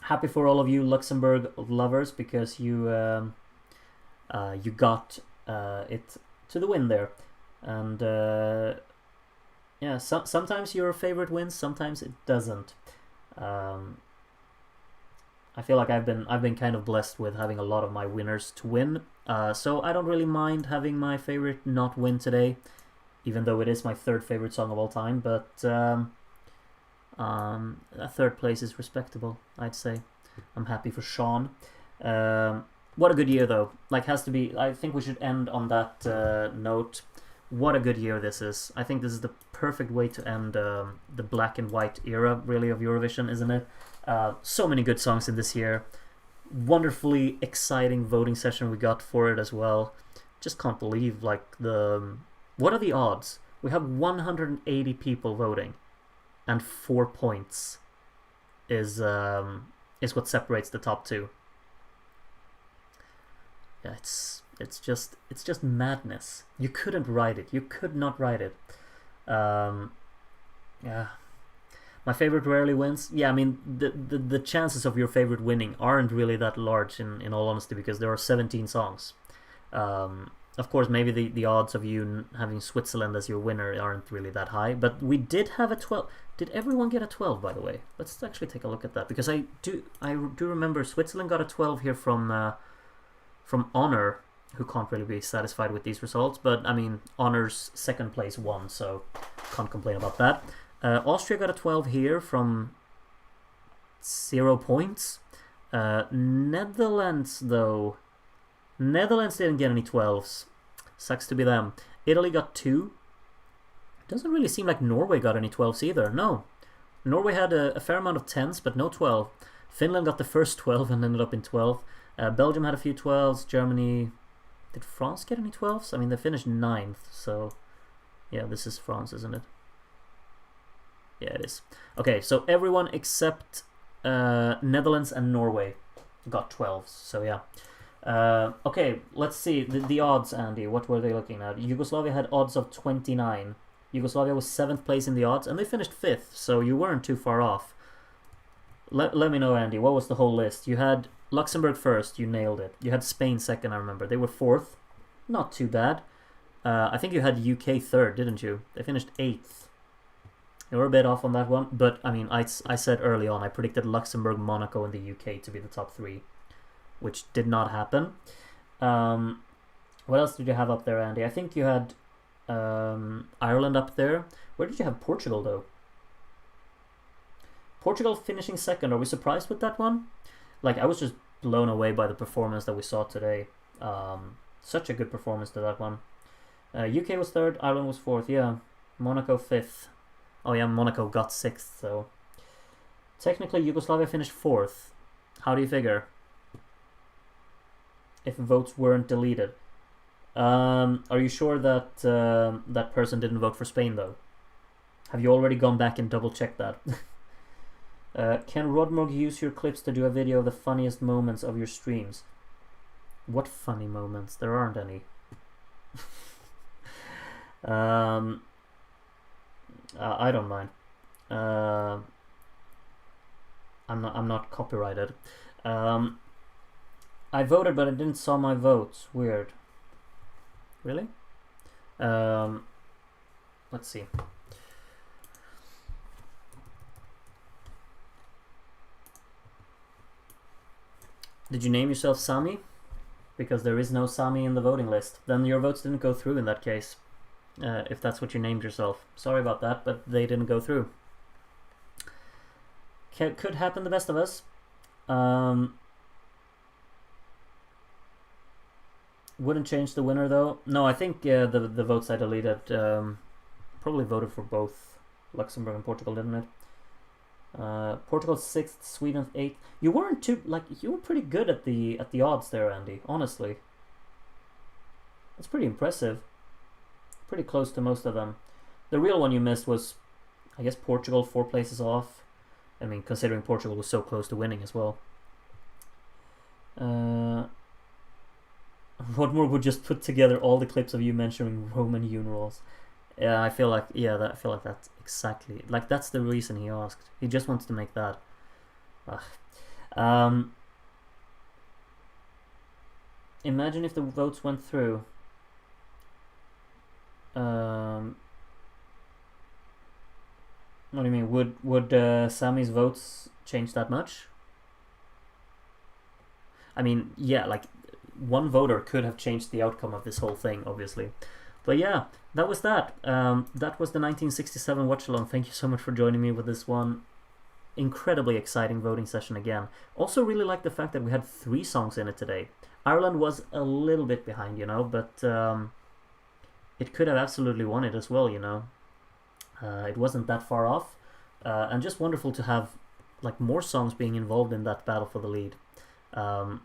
happy for all of you Luxembourg lovers because you got it to the win there, and yeah, sometimes your favorite wins, sometimes it doesn't. I feel like I've been kind of blessed with having a lot of my winners to win, so I don't really mind having my favorite not win today, even though it is my third favorite song of all time. But a third place is respectable, I'd say. I'm happy for Sean. What a good year, though. Like, has to be. I think we should end on that note. What a good year this is. I think this is the perfect way to end the black and white era, really, of Eurovision, isn't it? So many good songs in this year. Wonderfully exciting voting session we got for it as well. Just can't believe, like, what are the odds? We have 180 people voting, and 4 points is what separates the top two. Yeah, it's just madness. You couldn't write it. You could not write it. Yeah. My favorite rarely wins. Yeah, I mean, the chances of your favorite winning aren't really that large, in all honesty, because there are 17 songs. Of course, maybe the odds of you having Switzerland as your winner aren't really that high, but we did have a 12. Did everyone get a 12, by the way? Let's actually take a look at that, because I do remember Switzerland got a 12 here from Honor, who can't really be satisfied with these results, but I mean, Honor's second place won, so can't complain about that. Austria got a 12 here from 0 points. Netherlands, though. Netherlands didn't get any 12s. Sucks to be them. Italy got 2. Doesn't really seem like Norway got any 12s either. No. Norway had a fair amount of 10s, but no 12. Finland got the first 12 and ended up in 12. Belgium had a few 12s. Germany... Did France get any 12s? I mean, they finished 9th, so... Yeah, this is France, isn't it? Yeah, it is. Okay, so everyone except Netherlands and Norway got 12s, so yeah. Okay, let's see. The odds, Andy, what were they looking at? Yugoslavia had odds of 29. Yugoslavia was 7th place in the odds, and they finished 5th, so you weren't too far off. Let me know, Andy, what was the whole list? You had Luxembourg first, you nailed it. You had Spain second, I remember. They were 4th. Not too bad. I think you had UK third, didn't you? They finished 8th. You were a bit off on that one, but I mean, I said early on, I predicted Luxembourg, Monaco, and the UK to be the top 3, which did not happen. What else did you have up there, Andy? I think you had Ireland up there. Where did you have Portugal, though? Portugal finishing second. Are we surprised with that one? Like, I was just blown away by the performance that we saw today. Such a good performance to that one. UK was 3rd, Ireland was 4th, yeah. Monaco 5th. Oh yeah, Monaco got 6th, so... Technically, Yugoslavia finished 4th. How do you figure? If votes weren't deleted. Are you sure that that person didn't vote for Spain, though? Have you already gone back and double-checked that? Can Rodmorg use your clips to do a video of the funniest moments of your streams? What funny moments? There aren't any. I don't mind. I'm not copyrighted. I voted, but I didn't saw my votes. Weird. Really? Let's see. Did you name yourself Sami? Because there is no Sami in the voting list. Then your votes didn't go through in that case. If that's what you named yourself. Sorry about that, but they didn't go through. Could happen, the best of us. Wouldn't change the winner, though. No, I think the votes I deleted probably voted for both Luxembourg and Portugal, didn't it? Portugal 6th, Sweden 8th. You weren't too, like, you were pretty good at the odds there, Andy, honestly. That's pretty impressive. Pretty close to most of them. The real one you missed was, I guess, Portugal, 4 places off. I mean, considering Portugal was so close to winning as well. Rodmore would just put together all the clips of you mentioning Roman numerals. Yeah, I feel like that's exactly, like, that's the reason he asked. He just wants to make that. Imagine if the votes went through. What do you mean? Would Sammy's votes change that much? I mean, yeah, like one voter could have changed the outcome of this whole thing, obviously. But yeah, that was that. That was the 1967 watch along. Thank you so much for joining me with this one. Incredibly exciting voting session again. Also, really like the fact that we had 3 songs in it today. Ireland was a little bit behind, you know, but it could have absolutely won it as well, you know. It wasn't that far off, and just wonderful to have like more songs being involved in that battle for the lead. Oh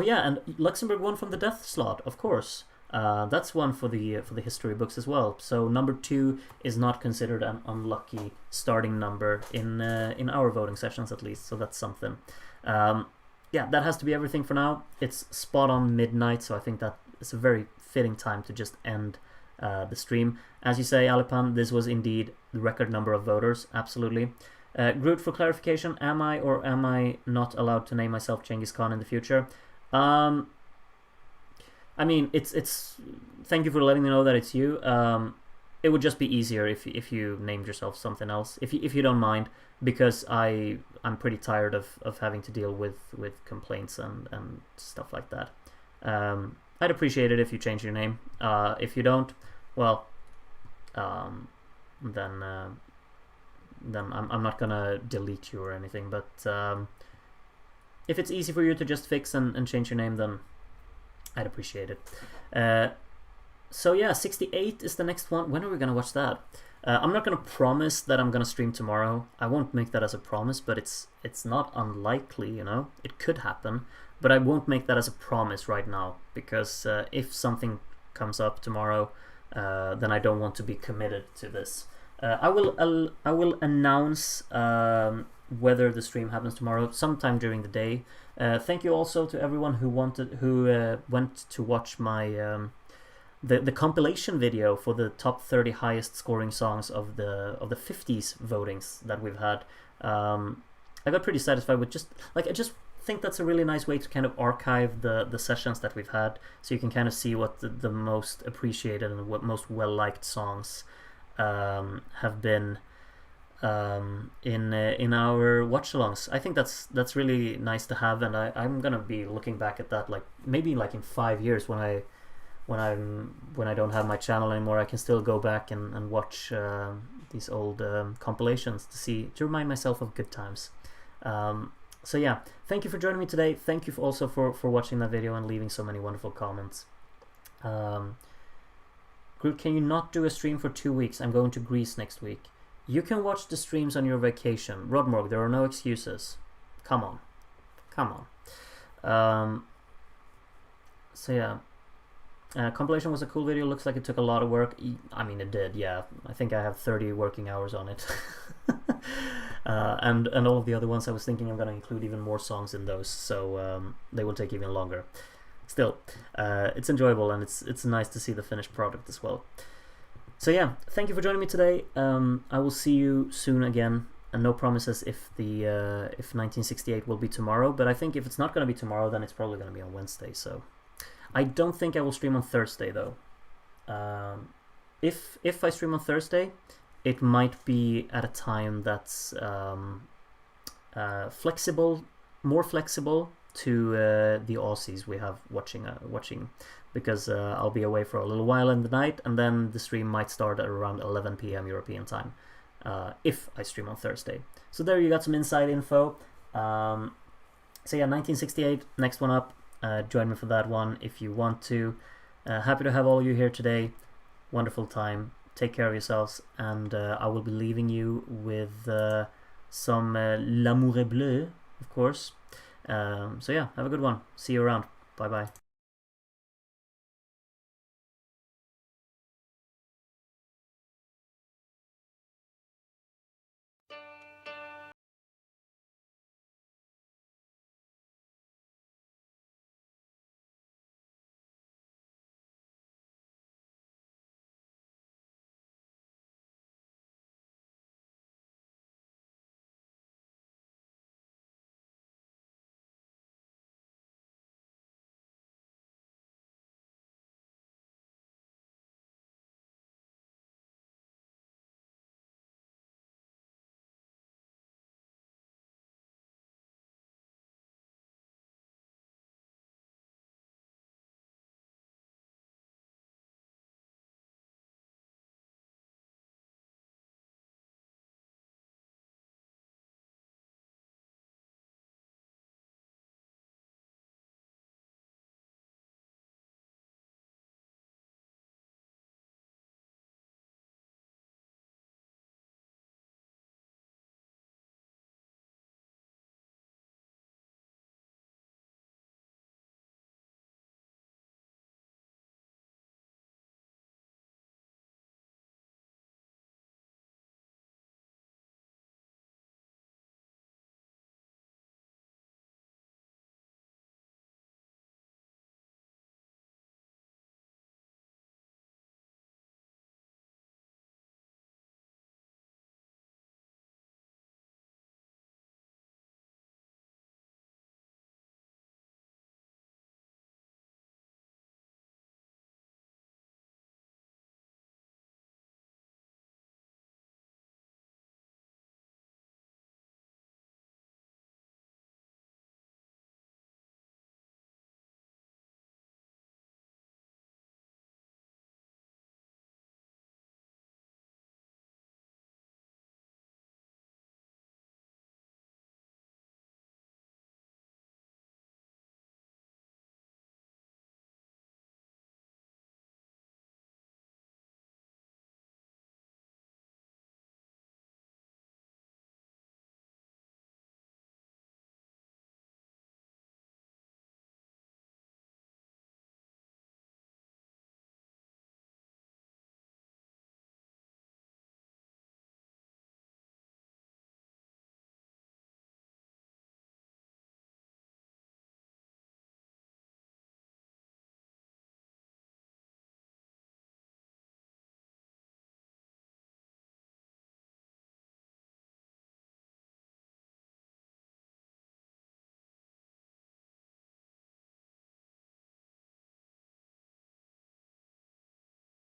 yeah, and Luxembourg won from the death slot, of course. That's one for the history books as well. So number 2 is not considered an unlucky starting number in our voting sessions, at least. So that's something. Yeah, that has to be everything for now. It's spot on midnight, so I think that it's a very fitting time to just end the stream. As you say, Alipan, this was indeed the record number of voters. Absolutely. Groot, for clarification, am I or am I not allowed to name myself Genghis Khan in the future? I mean, it's. Thank you for letting me know that it's you. It would just be easier if you named yourself something else, if you don't mind, because I'm pretty tired of having to deal with complaints and stuff like that. I'd appreciate it if you change your name. If you don't, well, then I'm not gonna delete you or anything. But if it's easy for you to just fix and change your name, then I'd appreciate it. So yeah, 68 is the next one. When are we gonna watch that? I'm not gonna promise that I'm gonna stream tomorrow. I won't make that as a promise, but it's not unlikely, you know. It could happen, but I won't make that as a promise right now, because if something comes up tomorrow, then I don't want to be committed to this. I will announce whether the stream happens tomorrow sometime during the day. Thank you also to everyone who went to watch my the compilation video for the top 30 highest scoring songs of the 50s votings that we've had. I got pretty satisfied with I just think that's a really nice way to kind of archive the sessions that we've had, so you can kind of see what the most appreciated and what most well-liked songs have been in our watch-alongs. I think that's really nice to have, and I'm gonna be looking back at that maybe in 5 years when I don't have my channel anymore. I can still go back and watch these old compilations to remind myself of good times. So yeah, thank you for joining me today. Thank you also for watching that video and leaving so many wonderful comments. Groot, can you not do a stream for 2 weeks? I'm going to Greece next week. You can watch the streams on your vacation. Rodmorg, there are no excuses. Come on. So yeah. Compilation was a cool video. Looks like it took a lot of work. I mean, it did, yeah. I think I have 30 working hours on it. And all of the other ones, I was thinking I'm going to include even more songs in those, so they will take even longer. Still, it's enjoyable, and it's nice to see the finished product as well. So yeah, thank you for joining me today. I will see you soon again, and no promises if 1968 will be tomorrow, but I think if it's not going to be tomorrow, then it's probably going to be on Wednesday, so... I don't think I will stream on Thursday though. If I stream on Thursday, it might be at a time that's more flexible to the Aussies we have watching, because I'll be away for a little while in the night, and then the stream might start at around 11 p.m. European time, if I stream on Thursday. So there you got some inside info. So yeah, 1968, next one up. Join me for that one if you want to. Happy to have all of you here today. Wonderful time. Take care of yourselves, and I will be leaving you with some L'amour est bleu, of course. So yeah, have a good one. See you around. Bye bye.